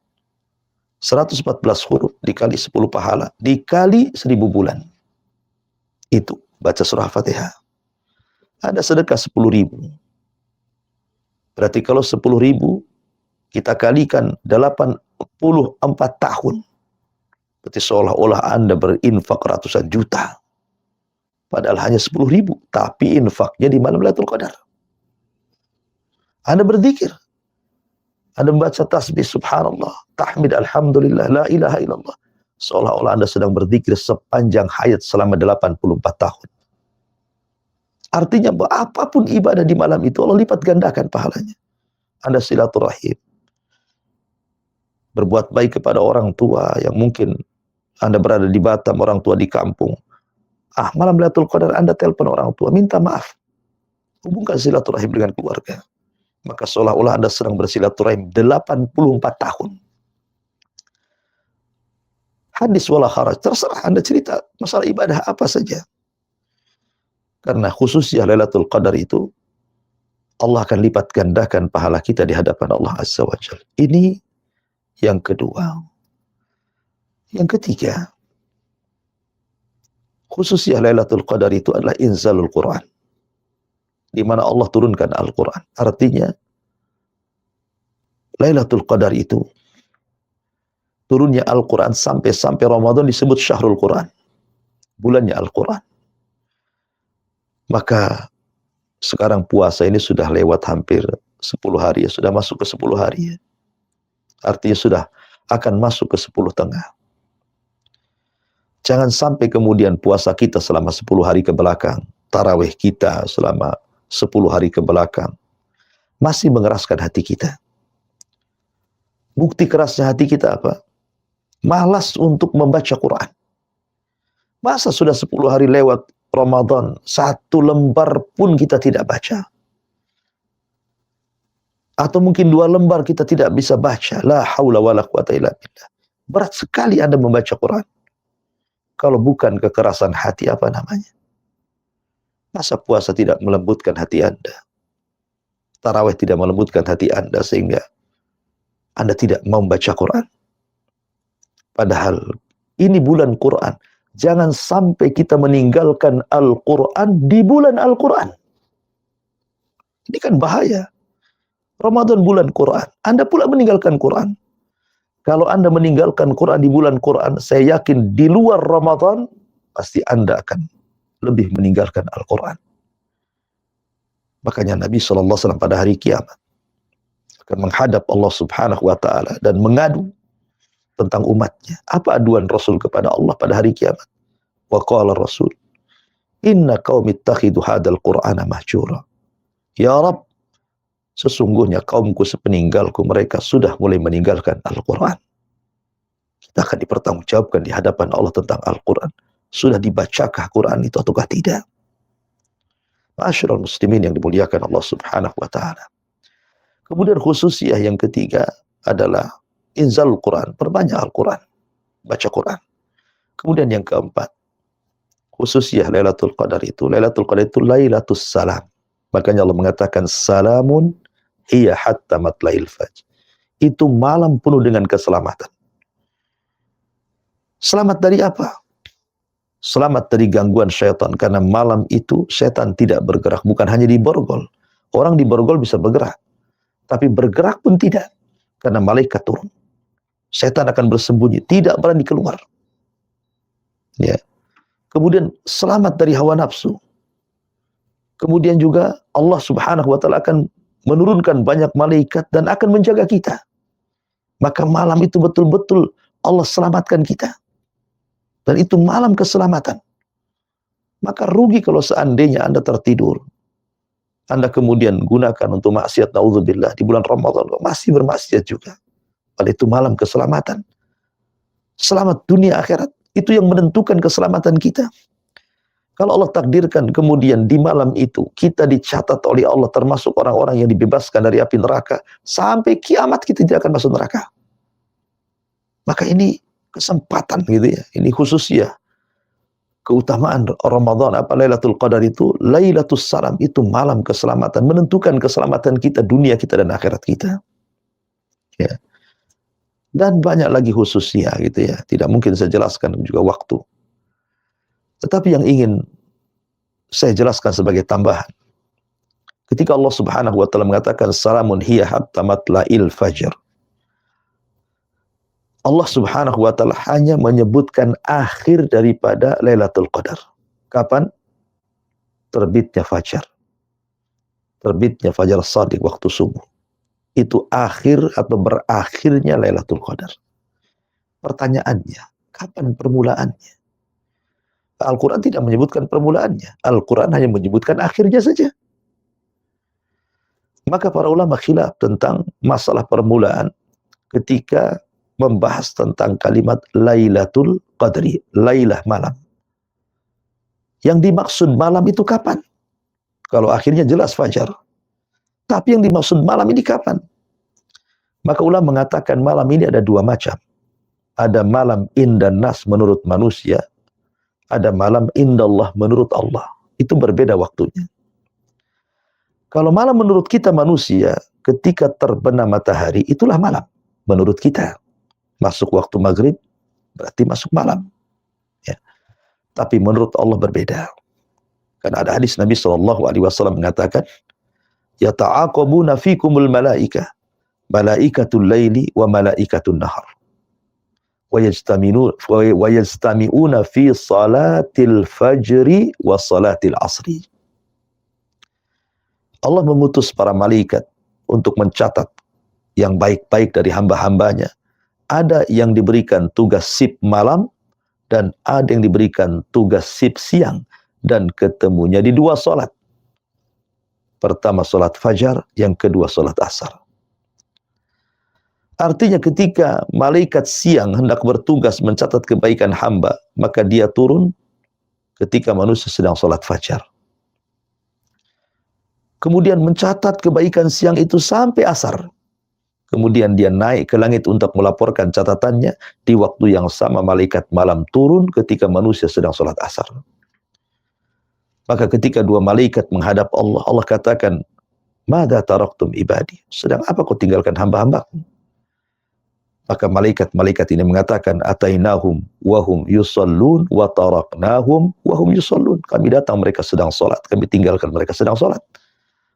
[SPEAKER 2] 114 huruf dikali 10 pahala, dikali 1000 bulan. Itu, baca surah Al-Fatihah. Ada sedekah 10.000. Berarti kalau 10.000, kita kalikan 84 tahun. Berarti seolah-olah Anda berinfak ratusan juta. Padahal hanya 10.000, tapi infaknya di malam Lailatul Qadar. Anda berzikir. Anda membaca tasbih subhanallah, tahmid alhamdulillah, la ilaha illallah. Seolah-olah Anda sedang berzikir sepanjang hayat selama 84 tahun. Artinya apapun ibadah di malam itu Allah lipat gandakan pahalanya. Anda silaturahim, berbuat baik kepada orang tua yang mungkin Anda berada di Batam, orang tua di kampung. Malam Lailatul Qadar Anda telepon orang tua, minta maaf. Hubungkan silaturahim dengan keluarga. Maka seolah-olah Anda sedang bersilaturahim 84 tahun. Hadis wala haraj, terserah Anda cerita masalah ibadah apa saja. Karena khususnya Lailatul Qadar itu Allah akan lipat gandakan pahala kita di hadapan Allah Azza wa Jalla. Ini yang kedua. Yang ketiga, khususnya Lailatul Qadar itu adalah inzalul Quran, di mana Allah turunkan Al-Quran. Artinya Lailatul Qadar itu turunnya Al-Quran sampai Ramadan disebut syahrul Quran, bulannya Al-Quran. Maka sekarang puasa ini sudah lewat hampir 10 hari ya, sudah masuk ke 10 hari ya. Artinya sudah akan masuk ke 10 tengah. Jangan sampai kemudian puasa kita selama 10 hari ke belakang, tarawih kita selama 10 hari ke belakang, masih mengeraskan hati kita. Bukti kerasnya hati kita apa? Malas untuk membaca Quran. Masa sudah 10 hari lewat Ramadan, 1 lembar pun kita tidak baca? Atau mungkin 2 lembar kita tidak bisa baca. La haula wala quwata illa billah. Berat sekali Anda membaca Quran. Kalau bukan kekerasan hati, apa namanya? Masa puasa tidak melembutkan hati Anda? Tarawih tidak melembutkan hati Anda sehingga Anda tidak mau membaca Quran? Padahal ini bulan Quran. Jangan sampai kita meninggalkan Al-Quran di bulan Al-Quran. Ini kan bahaya. Ramadan bulan Quran. Anda pula meninggalkan Quran. Kalau Anda meninggalkan Quran di bulan Quran, saya yakin di luar Ramadan, pasti Anda akan lebih meninggalkan Al-Quran. Makanya Nabi SAW pada hari kiamat akan menghadap Allah Subhanahu wa Ta'ala dan mengadu tentang umatnya. Apa aduan Rasul kepada Allah pada hari kiamat? Wa qala Rasul, inna qaumi ittakhidhu hadzal Qur'ana mahjura. Ya Rabb, sesungguhnya kaumku sepeninggalku mereka sudah mulai meninggalkan Al-Quran. Kita akan dipertanggungjawabkan di hadapan Allah tentang Al-Quran. Sudah dibacakah Quran itu ataukah tidak? Ma'asyiral muslimin yang dimuliakan Allah Subhanahu wa Ta'ala. Kemudian khususiyah yang ketiga adalah inzalul Quran, perbanyak Al-Quran, baca Quran. Kemudian yang keempat, khususiyah Lailatul Qadar itu. Lailatul Qadar itu Lailatul Salam. Makanya Allah mengatakan salamun hiya hatta matla'il fajr. Itu malam penuh dengan keselamatan. Selamat dari apa? Selamat dari gangguan syaitan. Karena malam itu syaitan tidak bergerak. Bukan hanya di borgol. Orang di borgol bisa bergerak. Tapi bergerak pun tidak. Karena malaikat turun. Syaitan akan bersembunyi. Tidak berani keluar. Ya. Kemudian selamat dari hawa nafsu. Kemudian juga Allah Subhanahu wa Ta'ala akan menurunkan banyak malaikat dan akan menjaga kita. Maka malam itu betul-betul Allah selamatkan kita. Dan itu malam keselamatan. Maka rugi kalau seandainya Anda tertidur. Anda kemudian gunakan untuk maksiat, naudzubillah, di bulan Ramadan masih bermaksiat juga. Padahal itu malam keselamatan. Selamat dunia akhirat. Itu yang menentukan keselamatan kita. Kalau Allah takdirkan kemudian di malam itu kita dicatat oleh Allah termasuk orang-orang yang dibebaskan dari api neraka, sampai kiamat kita tidak akan masuk neraka. Maka ini kesempatan gitu ya. Ini khususnya keutamaan Ramadan, apa Lailatul Qadar itu, Lailatul Salam, itu malam keselamatan, menentukan keselamatan kita, dunia kita dan akhirat kita. Ya. Dan banyak lagi khususnya gitu ya. Tidak mungkin saya jelaskan juga waktu. Tetapi yang ingin saya jelaskan sebagai tambahan. Ketika Allah Subhanahu wa Ta'ala mengatakan salamun hiya hatta matla'il fajr. Allah Subhanahu wa Ta'ala hanya menyebutkan akhir daripada Lailatul Qadar. Kapan? Terbitnya fajar. Terbitnya fajar shadiq waktu subuh. Itu akhir atau berakhirnya Lailatul Qadar. Pertanyaannya, kapan permulaannya? Al-Quran tidak menyebutkan permulaannya. Al-Quran hanya menyebutkan akhirnya saja. Maka para ulama khilaf tentang masalah permulaan ketika membahas tentang kalimat Lailatul Qadri, Lailah malam. Yang dimaksud malam itu kapan? Kalau akhirnya jelas fajar. Tapi yang dimaksud malam ini kapan? Maka ulama mengatakan malam ini ada 2 macam. Ada malam indan nas menurut manusia. Ada malam indallah menurut Allah. Itu berbeda waktunya. Kalau malam menurut kita manusia, ketika terbenam matahari, itulah malam. Menurut kita. Masuk waktu maghrib, berarti masuk malam. Ya. Tapi menurut Allah berbeda. Karena ada hadis Nabi SAW mengatakan, yata'aqabuna fikumul malaika, malaikatul laili wa malaikatul nahar. Wayajtami'una fi salatil fajri wa salatil asri. Allah mengutus para malaikat untuk mencatat yang baik-baik dari hamba-hambanya. Ada yang diberikan tugas sip malam, dan ada yang diberikan tugas sip siang dan ketemunya di 2 salat. Pertama salat fajar, yang kedua salat asar. Artinya ketika malaikat siang hendak bertugas mencatat kebaikan hamba, maka dia turun ketika manusia sedang salat fajar. Kemudian mencatat kebaikan siang itu sampai asar. Kemudian dia naik ke langit untuk melaporkan catatannya. Di waktu yang sama malaikat malam turun ketika manusia sedang sholat asar. Maka ketika 2 malaikat menghadap Allah, Allah katakan, "Madza taraktum ibadi?" Sedang apa kau tinggalkan hamba-hambaku? Maka malaikat-malaikat ini mengatakan, "Atainahum wahum yusallun wa taraknahum wahum yusallun." Kami datang mereka sedang sholat, kami tinggalkan mereka sedang sholat.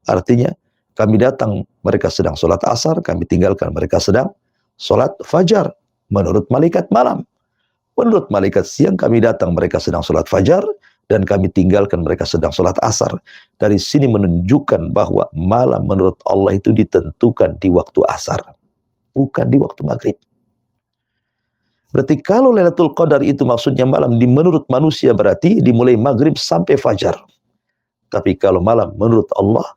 [SPEAKER 2] Artinya, kami datang mereka sedang sholat asar, kami tinggalkan mereka sedang sholat fajar. Menurut malaikat malam. Menurut malaikat siang, kami datang mereka sedang sholat fajar, dan kami tinggalkan mereka sedang sholat asar. Dari sini menunjukkan bahwa malam menurut Allah itu ditentukan di waktu asar, bukan di waktu maghrib. Berarti kalau Lailatul Qadar itu maksudnya malam menurut manusia, berarti dimulai maghrib sampai fajar. Tapi kalau malam menurut Allah,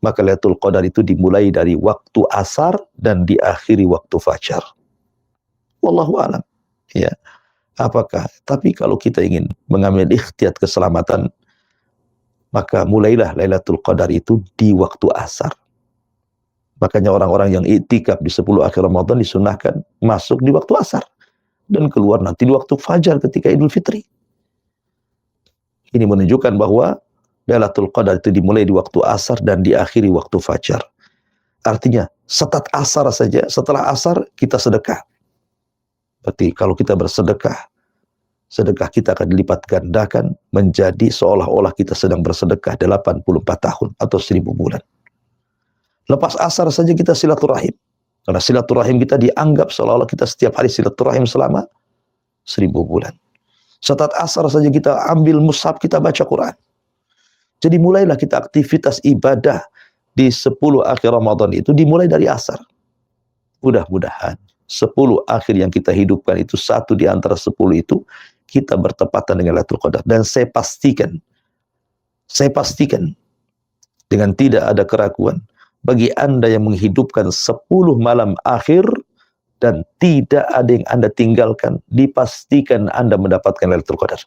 [SPEAKER 2] maka Lailatul Qadar itu dimulai dari waktu asar dan diakhiri waktu fajar. Wallahu a'lam. Ya. Apakah? Tapi kalau kita ingin mengambil ikhtiyat keselamatan, maka mulailah Lailatul Qadar itu di waktu asar. Makanya orang-orang yang iktikaf di 10 akhir Ramadan disunahkan masuk di waktu asar dan keluar nanti di waktu fajar ketika Idul Fitri. Ini menunjukkan bahwa Lailatul Qadar itu dimulai di waktu asar dan diakhiri waktu fajar. Artinya, setelah asar saja, setelah asar kita sedekah. Berarti kalau kita bersedekah, sedekah kita akan dilipat gandakan menjadi seolah-olah kita sedang bersedekah 84 tahun atau 1000 bulan. Lepas asar saja kita silaturahim. Karena silaturahim kita dianggap seolah-olah kita setiap hari silaturahim selama 1000 bulan. Setelah asar saja kita ambil mushaf, kita baca Quran. Jadi mulailah kita aktivitas ibadah di 10 akhir Ramadan itu dimulai dari asar. Mudah-mudahan 10 akhir yang kita hidupkan itu, satu di antara 10 itu kita bertepatan dengan Lailatul Qadar. Dan saya pastikan dengan tidak ada keraguan, bagi Anda yang menghidupkan 10 malam akhir dan tidak ada yang Anda tinggalkan, dipastikan Anda mendapatkan Lailatul Qadar.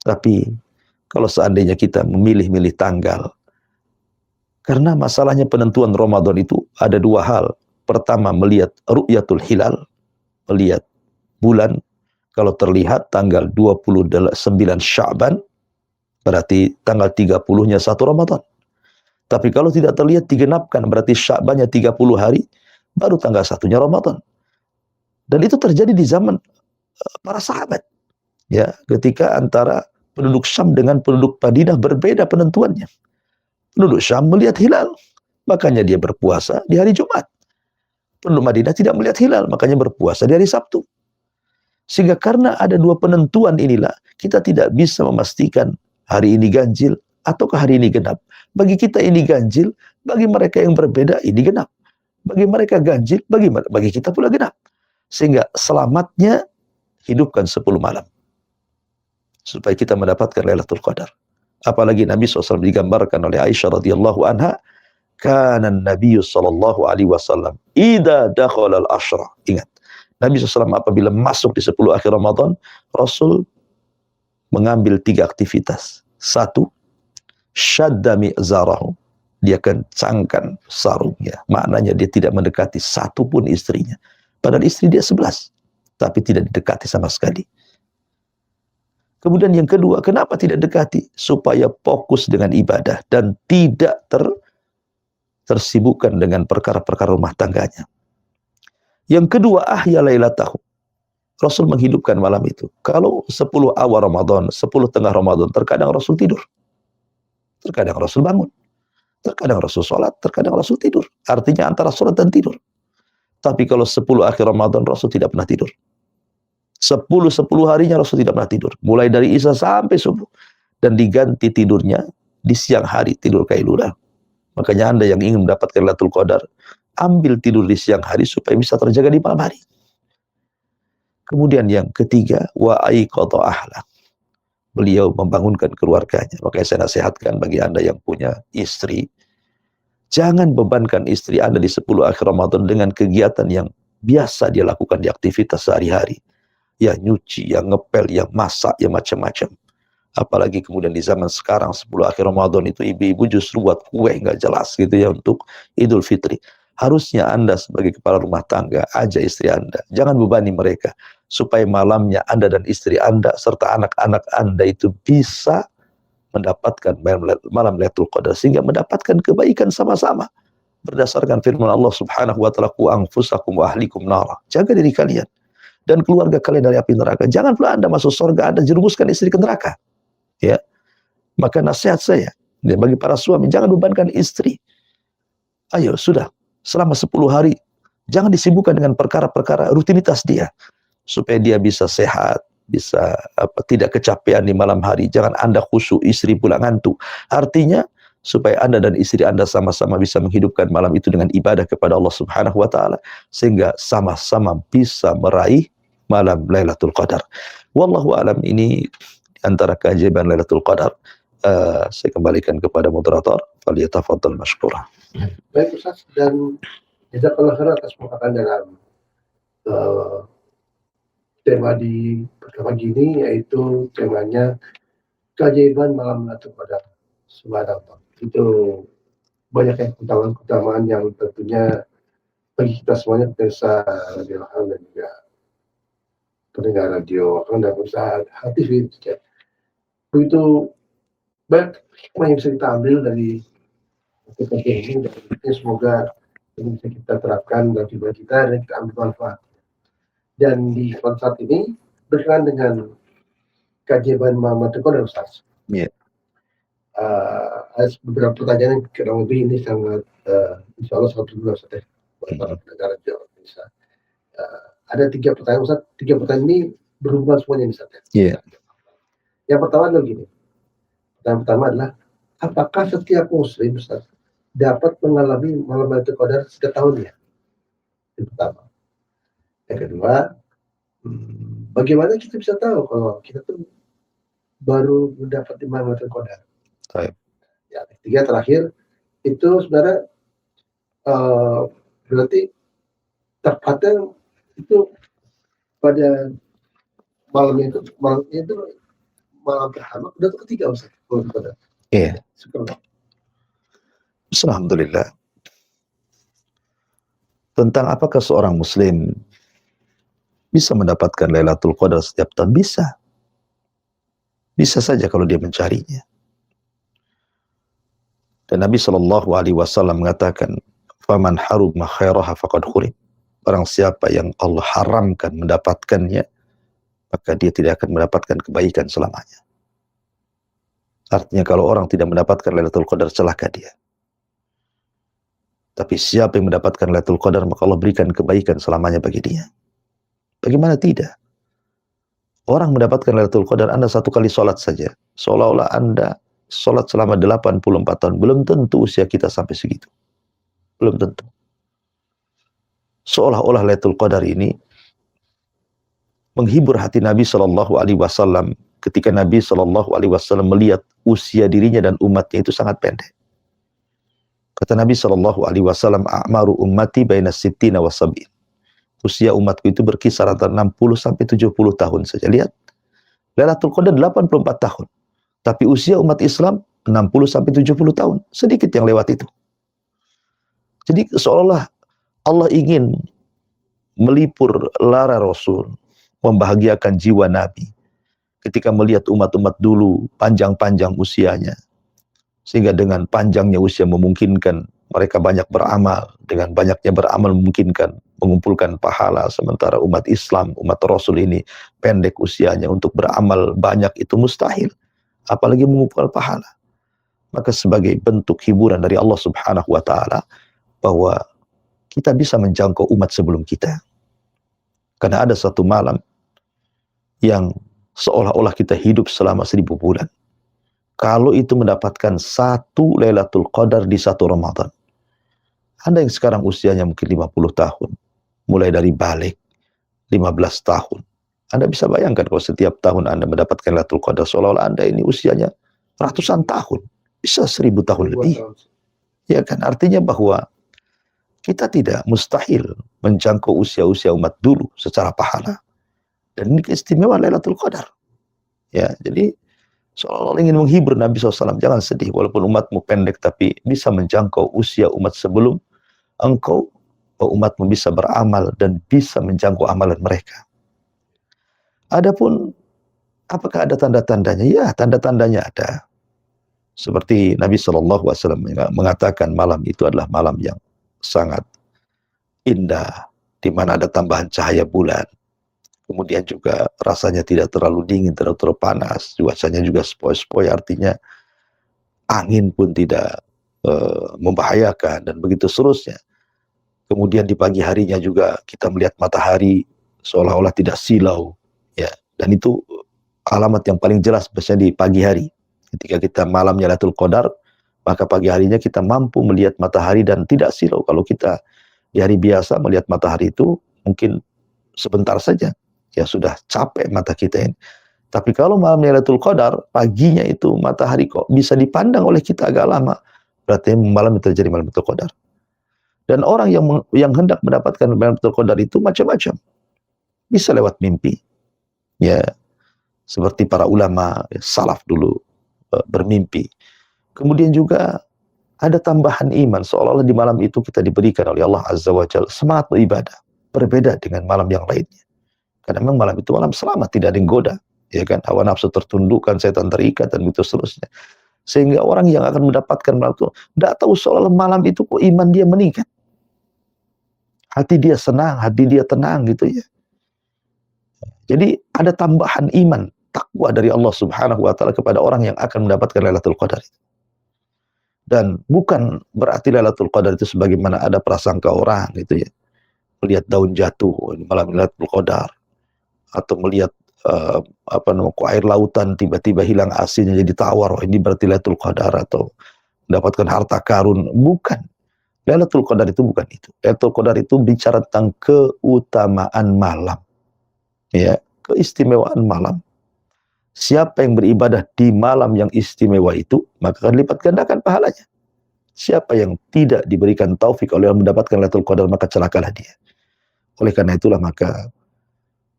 [SPEAKER 2] Tapi kalau seandainya kita memilih-milih tanggal, karena masalahnya penentuan Ramadan itu ada 2 hal. Pertama, melihat ru'yatul hilal, melihat bulan. Kalau terlihat tanggal 29 Sya'ban, berarti tanggal 30-nya 1 Ramadan. Tapi kalau tidak terlihat, digenapkan, berarti Sya'bannya 30 hari, baru tanggal 1-nya Ramadan. Dan itu terjadi di zaman para sahabat. Ya, ketika antara penduduk Syam dengan penduduk Madinah berbeda penentuannya. Penduduk Syam melihat hilal, makanya dia berpuasa di hari Jumat. Penduduk Madinah tidak melihat hilal, makanya berpuasa di hari Sabtu. Sehingga karena ada 2 penentuan inilah, kita tidak bisa memastikan hari ini ganjil ataukah hari ini genap. Bagi kita ini ganjil, bagi mereka yang berbeda ini genap. Bagi mereka ganjil, bagi kita pula genap. Sehingga selamatnya hidupkan 10 malam. Supaya kita mendapatkan Lailatul Qadar. Apalagi Nabi SAW digambarkan oleh Aisyah radhiyallahu anha, kana Nabi sallallahu alaihi wasallam idza dakhala al-ashra. Ingat, Nabi SAW apabila masuk di 10 akhir Ramadan, Rasul mengambil 3 aktivitas. 1, syadda mi'zarahu. Dia kencangkan sarungnya. Maknanya dia tidak mendekati satu pun istrinya. Padahal istri dia 11, tapi tidak didekati sama sekali. Kemudian yang kedua, kenapa tidak dekati? Supaya fokus dengan ibadah dan tidak tersibukkan dengan perkara-perkara rumah tangganya. Yang kedua, ahya lailatahu. Rasul menghidupkan malam itu. Kalau 10 awal Ramadan, 10 tengah Ramadan, terkadang Rasul tidur. Terkadang Rasul bangun. Terkadang Rasul sholat, terkadang Rasul tidur. Artinya antara sholat dan tidur. Tapi kalau 10 akhir Ramadan, Rasul tidak pernah tidur. 10 harinya Rasul tidak pernah tidur. Mulai dari Isya sampai subuh. Dan diganti tidurnya di siang hari, tidur Qailulah. Makanya Anda yang ingin mendapatkan Lailatul Qadar, ambil tidur di siang hari supaya bisa terjaga di malam hari. Kemudian yang ketiga, wa aiqadha ahla. Beliau membangunkan keluarganya. Makanya saya nasihatkan bagi Anda yang punya istri, jangan bebankan istri Anda di 10 akhir Ramadan dengan kegiatan yang biasa dia lakukan di aktivitas sehari-hari. Ya nyuci, ya ngepel, ya masak, ya macam-macam. Apalagi kemudian di zaman sekarang 10 akhir Ramadan itu ibu-ibu justru buat kue nggak jelas gitu ya untuk Idul Fitri. Harusnya Anda sebagai kepala rumah tangga, ajak istri Anda. Jangan bebani mereka. Supaya malamnya Anda dan istri Anda serta anak-anak Anda itu bisa mendapatkan malam Lailatul Qadar. Sehingga mendapatkan kebaikan sama-sama. Berdasarkan firman Allah subhanahu wa ta'ala, Qu anfusakum wa ahlikum nara. Jaga diri kalian dan keluarga kalian dari api neraka. Jangan pula Anda masuk surga, Anda jerumuskan istri ke neraka. Ya, maka nasihat saya bagi para suami, jangan bebankan istri. Ayo, sudah. Selama 10 hari, jangan disibukkan dengan perkara-perkara rutinitas dia. Supaya dia bisa sehat, bisa tidak kecapean di malam hari. Jangan Anda khusyuk, istri pula ngantuk. Artinya, supaya Anda dan istri Anda sama-sama bisa menghidupkan malam itu dengan ibadah kepada Allah Subhanahu wa ta'ala. Sehingga sama-sama bisa meraih malam Lailatul Qadar. Wallahu alam, ini antara keajaiban Lailatul Qadar. Saya kembalikan kepada moderator. Falyatafaddal mashkura.
[SPEAKER 3] Baik Ustaz, dan jazakallahu khairan atas perkataan dalam tema di pertama gini, yaitu temanya keajaiban malam Lailatul Qadar. Subhanallah. Itu banyak yang keutamaan yang tentunya bagi kita semuanya, pemirsa radio dan juga pendengar radio dan pemirsa TV. Begitu banyak hikmah yang bisa kita ambil dari ini, dan semoga ini bisa kita terapkan dalam hidup kita dan kita ambil manfaat. Dan di saat ini berkenaan dengan keajaiban malam Lailatul Qadar, Ustaz.
[SPEAKER 2] Yeah.
[SPEAKER 3] Ada beberapa pertanyaan yang kurang lebih ini sangat insya Allah sangat berguna, Ustaz, buat para pendengar radio Indonesia. Ada 3 pertanyaan, Ustaz. 3 pertanyaan ini berhubungan semuanya, Ustaz.
[SPEAKER 2] Yeah.
[SPEAKER 3] Yang pertama adalah gini. Pertanyaan pertama adalah, apakah setiap muslim, Ustaz, dapat mengalami malam Lailatul Qadar setiap tahunnya? Yang pertama. Yang kedua, bagaimana kita bisa tahu kalau kita tuh baru mendapat malam Lailatul Qadar? Ya, ketiga terakhir, itu sebenarnya berarti tepatnya itu pada malamnya itu malam pertama, udah ketiga, Ustaz.
[SPEAKER 2] Iya. Alhamdulillah. Tentang apakah seorang muslim bisa mendapatkan Lailatul Qadar setiap tahun? Bisa. Bisa saja kalau dia mencarinya. Dan Nabi SAW mengatakan, "Faman haruma khairaha faqad khurim." Barang siapa yang Allah haramkan mendapatkannya, maka dia tidak akan mendapatkan kebaikan selamanya. Artinya kalau orang tidak mendapatkan Lailatul Qadar, celaka dia. Tapi siapa yang mendapatkan Lailatul Qadar, maka Allah berikan kebaikan selamanya bagi dia. Bagaimana tidak? Orang mendapatkan Lailatul Qadar, Anda 1 kali sholat saja, seolah-olah Anda sholat selama 84 tahun. Belum tentu usia kita sampai segitu. Belum tentu. Seolah-olah Lailatul Qadar ini menghibur hati Nabi SAW ketika Nabi SAW melihat usia dirinya dan umatnya itu sangat pendek. Kata Nabi SAW, "A'maru ummati baina sittina wa sab'in." Usia umatku itu berkisar antara 60 sampai 70 tahun saja. Lihat, Lailatul Qadar 84 tahun. Tapi usia umat Islam 60 sampai 70 tahun. Sedikit yang lewat itu. Jadi seolah-olah Allah ingin melipur lara Rasul, membahagiakan jiwa Nabi ketika melihat umat-umat dulu panjang-panjang usianya. Sehingga dengan panjangnya usia memungkinkan mereka banyak beramal. Dengan banyaknya beramal memungkinkan mengumpulkan pahala. Sementara umat Islam, umat Rasul ini pendek usianya, untuk beramal banyak itu mustahil. Apalagi mengumpulkan pahala. Maka sebagai bentuk hiburan dari Allah Subhanahu wa ta'ala, bahwa kita bisa menjangkau umat sebelum kita. Karena ada satu malam yang seolah-olah kita hidup selama 1000 bulan. Kalau itu mendapatkan 1 Lailatul Qadar di 1 Ramadan. Anda yang sekarang usianya mungkin 50 tahun, mulai dari balik, 15 tahun, Anda bisa bayangkan kalau setiap tahun Anda mendapatkan Lailatul Qadar, seolah-olah Anda ini usianya ratusan tahun, bisa 1000 tahun lebih. Ya kan, artinya bahwa kita tidak mustahil menjangkau usia-usia umat dulu secara pahala. Dan ini keistimewaan Lailatul Qadar. Ya, jadi seolah-olah ingin menghibur Nabi SAW, jangan sedih, walaupun umatmu pendek, tapi bisa menjangkau usia umat sebelum engkau, umatmu bisa beramal dan bisa menjangkau amalan mereka. Adapun apakah ada tanda-tandanya? Ya, tanda-tandanya ada. Seperti Nabi SAW mengatakan malam itu adalah malam yang sangat indah, di mana ada tambahan cahaya bulan. Kemudian juga rasanya tidak terlalu dingin, terlalu panas. Cuacanya juga sepoi-sepoi, artinya angin pun tidak membahayakan, dan begitu seterusnya. Kemudian di pagi harinya juga kita melihat matahari seolah-olah tidak silau. Ya, dan itu alamat yang paling jelas biasanya di pagi hari. Ketika kita malamnya Lailatul Qadar, maka pagi harinya kita mampu melihat matahari dan tidak silau. Kalau kita di hari biasa melihat matahari itu mungkin sebentar saja, ya sudah capek mata kita ini. Tapi kalau malam Lailatul Qadar, paginya itu matahari kok bisa dipandang oleh kita agak lama, berarti malam itu terjadi malam Lailatul Qadar. Dan orang yang hendak mendapatkan malam Lailatul Qadar itu macam-macam. Bisa lewat mimpi. Ya, seperti para ulama salaf dulu bermimpi. Kemudian juga ada tambahan iman, seolah-olah di malam itu kita diberikan oleh Allah Azza wa Jalla semangat beribadah, berbeda dengan malam yang lainnya. Karena memang malam itu malam selamat, tidak ada yang goda, ya kan? Hawa nafsu tertundukkan, setan terikat, dan begitu seterusnya. Sehingga orang yang akan mendapatkan malam itu tidak tahu, seolah-olah malam itu kok iman dia meningkat, hati dia senang, hati dia tenang gitu ya. Jadi ada tambahan iman, takwa dari Allah Subhanahu wa taala kepada orang yang akan mendapatkan Lailatul Qadar itu. Dan bukan berarti Lailatul Qadar itu sebagaimana ada prasangka orang gitu ya. Melihat daun jatuh di malam Lailatul Qadar, atau melihat air lautan tiba-tiba hilang asinnya jadi tawar, ini berarti Lailatul Qadar, atau mendapatkan harta karun. Bukan. Lailatul Qadar itu bukan itu. Lailatul Qadar itu bicara tentang keutamaan malam. Ya, keistimewaan malam. Siapa yang beribadah di malam yang istimewa itu, maka akan lipat gandakan pahalanya. Siapa yang tidak diberikan taufik oleh Allah mendapatkan Lailatul Qadar, maka celakalah dia. Oleh karena itulah maka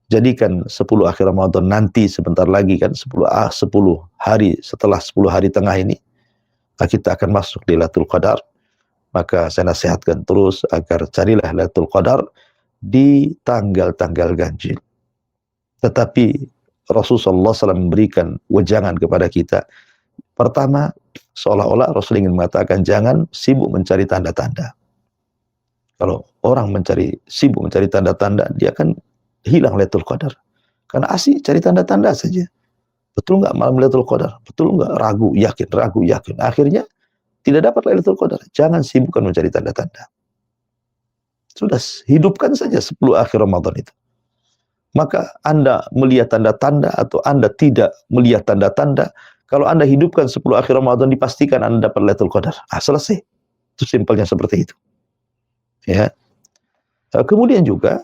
[SPEAKER 2] jadikan 10 akhir Ramadan nanti sebentar lagi kan, 10 hari setelah 10 hari tengah ini kita akan masuk di Lailatul Qadar. Maka saya nasihatkan terus agar carilah Lailatul Qadar di tanggal-tanggal ganjil. Tetapi Rasulullah SAW memberikan wejangan kepada kita. Pertama, seolah-olah Rasul ingin mengatakan jangan sibuk mencari tanda-tanda. Kalau orang sibuk mencari tanda-tanda, dia akan hilang Lailatul Qadar. Karena asik cari tanda-tanda saja. Betul nggak malam Lailatul Qadar? Betul nggak? Ragu, yakin. Akhirnya tidak dapat Lailatul Qadar. Jangan sibukkan mencari tanda-tanda. Sudah, hidupkan saja 10 akhir Ramadan itu. Maka Anda melihat tanda-tanda atau Anda tidak melihat tanda-tanda, kalau Anda hidupkan 10 akhir Ramadan, dipastikan Anda dapat Lailatul Qadar. Selesai. Itu simpelnya seperti itu. Ya. Kemudian juga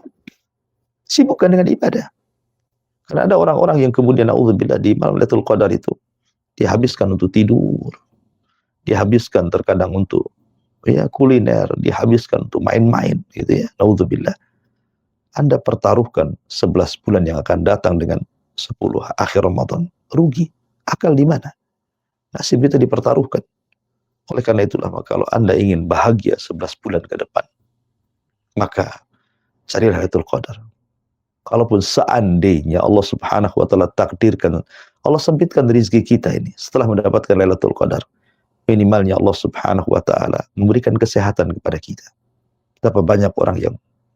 [SPEAKER 2] sibukkan dengan ibadah. Karena ada orang-orang yang kemudian naudzubillah di malam Lailatul Qadar itu dihabiskan untuk tidur. Dihabiskan terkadang untuk kuliner, dihabiskan untuk main-main gitu ya. Naudzubillah. Anda pertaruhkan 11 bulan yang akan datang dengan 10 akhir Ramadan. Rugi. Akal di mana? Nasib itu dipertaruhkan. Oleh karena itulah, maka kalau Anda ingin bahagia 11 bulan ke depan, maka carilah Lailatul Qadar. Kalaupun seandainya Allah Subhanahu wa taala takdirkan, Allah sempitkan rezeki kita ini setelah mendapatkan Lailatul Qadar, minimalnya Allah Subhanahu wa taala memberikan kesehatan kepada kita. Betapa banyak orang yang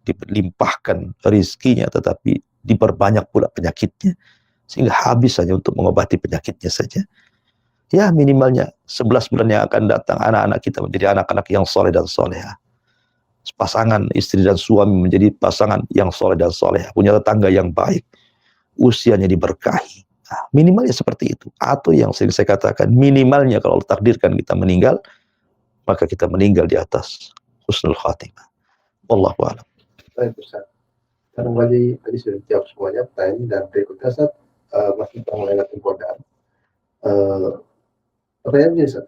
[SPEAKER 2] dilimpahkan rezekinya tetapi diperbanyak pula penyakitnya sehingga habis hanya untuk mengobati penyakitnya saja. Ya, minimalnya 11 bulan yang akan datang anak-anak kita menjadi anak-anak yang soleh dan soleha. Pasangan istri dan suami menjadi pasangan yang soleh dan soleha, punya tetangga yang baik, usianya diberkahi. Nah, minimalnya seperti itu. Atau yang sering saya katakan, minimalnya kalau Allah takdirkan kita meninggal, maka kita meninggal di atas husnul khatimah. Wallahu a'lam.
[SPEAKER 3] Baik, Ustaz. Barangkali tadi sudah dijawab semuanya pertanyaan, dan berikutnya Ustaz, masih tentang Lailatul Qadar. Pertanyaannya Ustaz,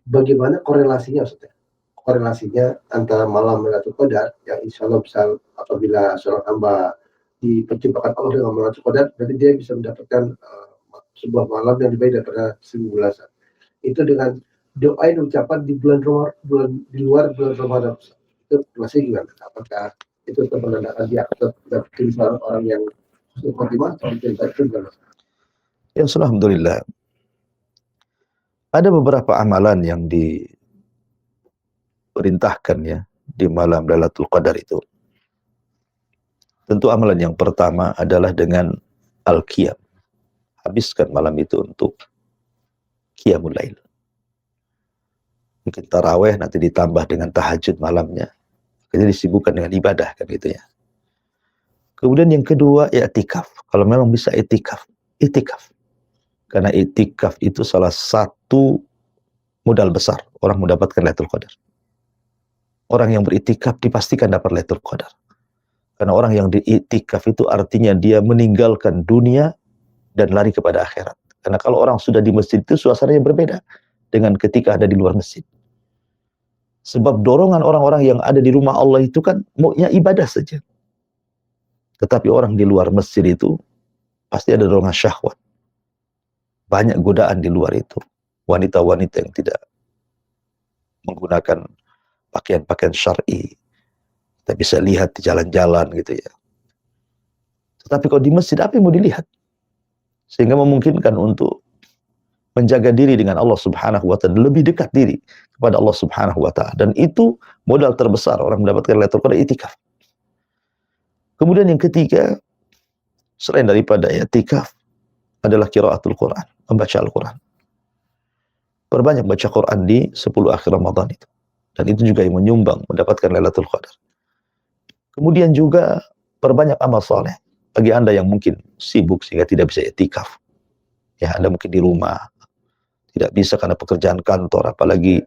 [SPEAKER 3] bagaimana korelasinya Ustaz? Korelasinya antara malam Lailatul Qadar yang insya Allah bisa, apabila seorang hamba diperjumpakan Allah dengan malam Lailatul Qadar, berarti dia bisa mendapatkan sebuah malam yang lebih baik daripada 1000 bulan. Itu dengan doa dan ucapan di di luar bulan Ramadan. Itu masih gimana? Apakah itu menandakan dia dapat orang yang khotimah atau tidak?
[SPEAKER 2] Ya, alhamdulillah. Ada beberapa amalan yang diperintahkan ya di malam Lailatul Qadar itu. Tentu amalan yang pertama adalah dengan al-qiyam. Habiskan malam itu untuk qiyamul lail. Mungkin taraweh nanti ditambah dengan tahajud malamnya. Jadi disibukkan dengan ibadah kan gitu ya. Kemudian yang kedua, i'tikaf. Kalau memang bisa i'tikaf. Karena i'tikaf itu salah satu modal besar orang mendapatkan Lailatul Qadar. Orang yang beritikaf dipastikan dapat Lailatul Qadar. Karena orang yang diiktikaf itu artinya dia meninggalkan dunia dan lari kepada akhirat. Karena kalau orang sudah di masjid itu suasananya berbeda dengan ketika ada di luar masjid. Sebab dorongan orang-orang yang ada di rumah Allah itu kan maunya ibadah saja. Tetapi orang di luar masjid itu pasti ada dorongan syahwat. Banyak godaan di luar itu. Wanita-wanita yang tidak menggunakan pakaian-pakaian syar'i. Kita bisa lihat di jalan-jalan gitu ya. Tetapi kalau di masjid apa yang mau dilihat? Sehingga memungkinkan untuk menjaga diri dengan Allah Subhanahu wa ta'ala, lebih dekat diri kepada Allah Subhanahu wa ta'ala. Dan itu modal terbesar orang mendapatkan Lailatul Qadar, i'tikaf. Kemudian yang ketiga, selain daripada i'tikaf, adalah qiraatul Quran, membaca Al-Quran. Perbanyak baca Quran di 10 akhir Ramadan itu. Dan itu juga yang menyumbang mendapatkan Lailatul Qadar. Kemudian juga perbanyak amal soleh. Bagi Anda yang mungkin sibuk sehingga tidak bisa i'tikaf. Ya, Anda mungkin di rumah, tidak bisa karena pekerjaan kantor, apalagi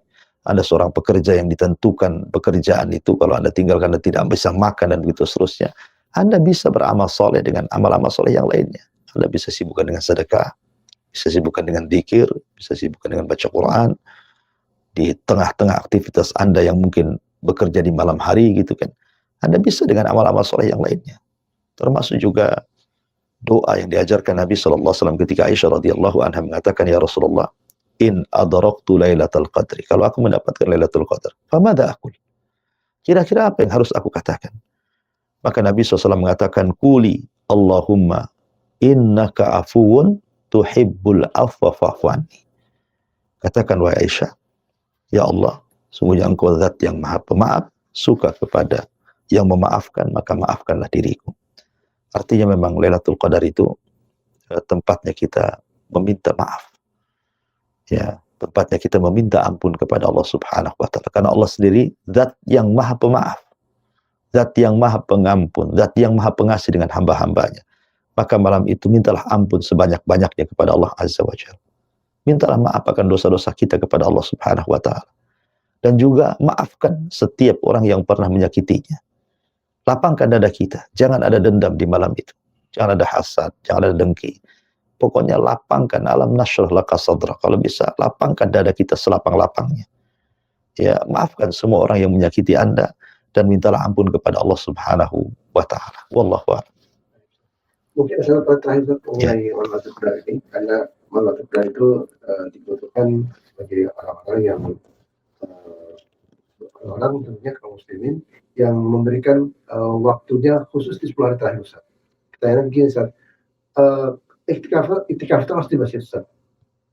[SPEAKER 2] Anda seorang pekerja yang ditentukan pekerjaan itu, kalau Anda tinggalkan Anda tidak bisa makan dan begitu seterusnya. Anda bisa beramal soleh dengan amal-amal soleh yang lainnya. Anda bisa sibukkan dengan sedekah, bisa sibukkan dengan dzikir, bisa sibukkan dengan baca Quran, di tengah-tengah aktivitas Anda yang mungkin bekerja di malam hari gitu kan. Anda bisa dengan amal-amal soleh yang lainnya. Termasuk juga doa yang diajarkan Nabi SAW ketika Aisyah radhiyallahu anha mengatakan, ya Rasulullah, in adraktu lailatul qadri. Kalau aku mendapatkan Lailatul Qadar, famada aqul? Kira-kira apa yang harus aku katakan? Maka Nabi SAW mengatakan, quli Allahumma innaka afuwun tuhibbul afwa fa'fu anni. Katakan wahai Aisyah, ya Allah, sungguhnya engkau zat yang maha pemaaf, suka kepada yang memaafkan, maka maafkanlah diriku. Artinya memang Lailatul Qadar itu tempatnya kita meminta maaf. Ya, tempatnya kita meminta ampun kepada Allah Subhanahu wa ta'ala. Karena Allah sendiri zat yang maha pemaaf, zat yang maha pengampun, zat yang maha pengasih dengan hamba-hambanya. Maka malam itu mintalah ampun sebanyak-banyaknya kepada Allah Azza wa Jalla. Mintalah maaf akan dosa-dosa kita kepada Allah Subhanahu wa ta'ala. Dan juga maafkan setiap orang yang pernah menyakitinya. Lapangkan dada kita, jangan ada dendam di malam itu. Jangan ada hasad, jangan ada dengki. Pokoknya lapangkan, alam nashrah laka sadra. Kalau bisa, lapangkan dada kita selapang-lapangnya. Ya, maafkan semua orang yang menyakiti Anda dan mintalah ampun kepada Allah Subhanahu wa ta'ala. Wallahu a'lam.
[SPEAKER 3] Mungkin saya terakhir mengenai Lailatul Qadar ini, karena Lailatul Qadar itu dibutuhkan sebagai orang-orang yang orang tentunya kaum muslimin yang memberikan waktunya khusus di 10 hari terakhir Ustaz. Pertanyaan begini Ustaz, iktikaf itu harus di masjid Ustaz.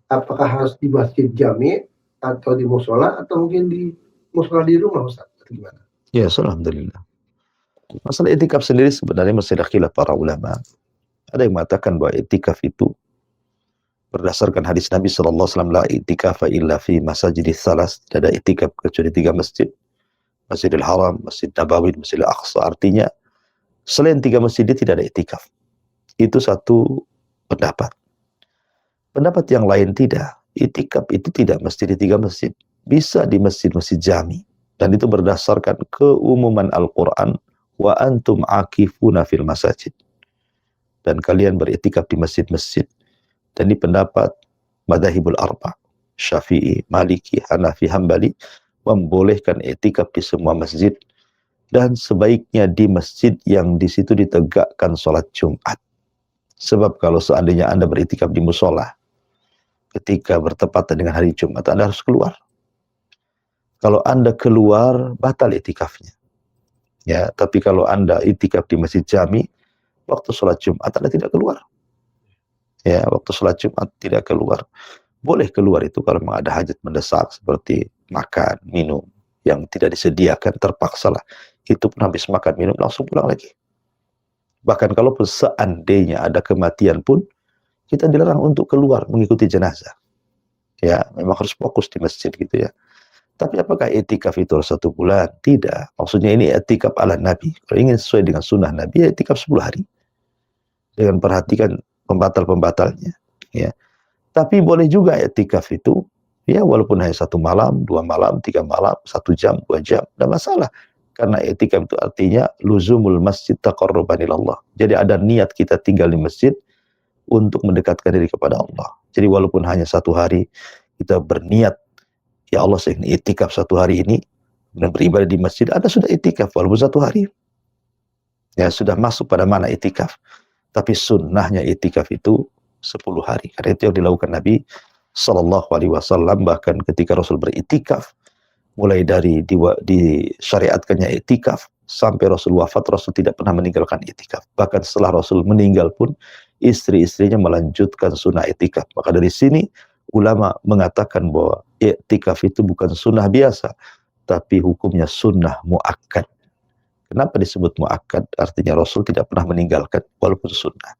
[SPEAKER 3] Apakah harus di masjid jami atau di musola atau mungkin di musola di rumah Ustaz? Atau gimana?
[SPEAKER 2] Ya, alhamdulillah. Masalah iktikaf sendiri sebenarnya masih ada khilaf para ulama. Ada yang mengatakan bahwa iktikaf itu berdasarkan hadis Nabi SAW, la i'tikafa illa fi masajidis salas, tidak ada i'tikaf kecuali 3 masjid. Masjidil Haram, Masjid Nabawi, Masjidil Aqsa. Artinya, selain 3 masjid tidak ada i'tikaf. Itu satu pendapat. Pendapat yang lain tidak. I'tikaf itu tidak mesti di 3 masjid. Bisa di masjid-masjid jami. Dan itu berdasarkan keumuman Al-Quran wa antum akifuna fil masajid. Dan kalian beriktikaf di masjid-masjid. Dan ini pendapat madzhabul arba, Syafi'i, Maliki, Hanafi, Hambali, membolehkan iktikaf di semua masjid, dan sebaiknya di masjid yang di situ ditegakkan sholat Jumat. Sebab kalau seandainya Anda beriktikaf di musola ketika bertepatan dengan hari Jumat, Anda harus keluar. Kalau Anda keluar, batal iktikafnya. Ya, tapi kalau Anda iktikaf di masjid jami, waktu sholat Jumat Anda tidak keluar. Ya, waktu sholat Jumat tidak keluar. Boleh keluar itu kalau memang ada hajat mendesak seperti makan, minum yang tidak disediakan, terpaksa lah. Itu pun habis makan minum langsung pulang lagi. Bahkan kalau seandainya ada kematian pun kita dilarang untuk keluar mengikuti jenazah. Ya, memang harus fokus di masjid gitu ya. Tapi apakah iktikaf itu harus 1 bulan? Tidak. Maksudnya ini iktikaf ala Nabi. Kalau ingin sesuai dengan sunnah Nabi, ya iktikaf 10 hari. Dengan perhatikan pembatal-pembatalnya. Ya. Tapi boleh juga iktikaf itu, ya walaupun hanya 1 malam, 2 malam, 3 malam, 1 jam, 2 jam, tidak masalah. Karena iktikaf itu artinya luzumul masjid taqarruban ilallah. Jadi ada niat kita tinggal di masjid untuk mendekatkan diri kepada Allah. Jadi walaupun hanya 1 hari, kita berniat, ya Allah saya ingin iktikaf 1 hari ini, dan beribadah di masjid, Anda sudah iktikaf walaupun 1 hari. Ya sudah masuk pada mana iktikaf. Tapi sunnahnya iktikaf itu 10 hari. Karena itu yang dilakukan Nabi SAW, bahkan ketika Rasul beriktikaf, mulai dari disyariatkannya iktikaf, sampai Rasul wafat, Rasul tidak pernah meninggalkan iktikaf. Bahkan setelah Rasul meninggal pun, istri-istrinya melanjutkan sunnah iktikaf. Maka dari sini, ulama mengatakan bahwa iktikaf itu bukan sunnah biasa, tapi hukumnya sunnah muakkad. Kenapa disebut muakkad? Artinya Rasul tidak pernah meninggalkan, walaupun sunnah.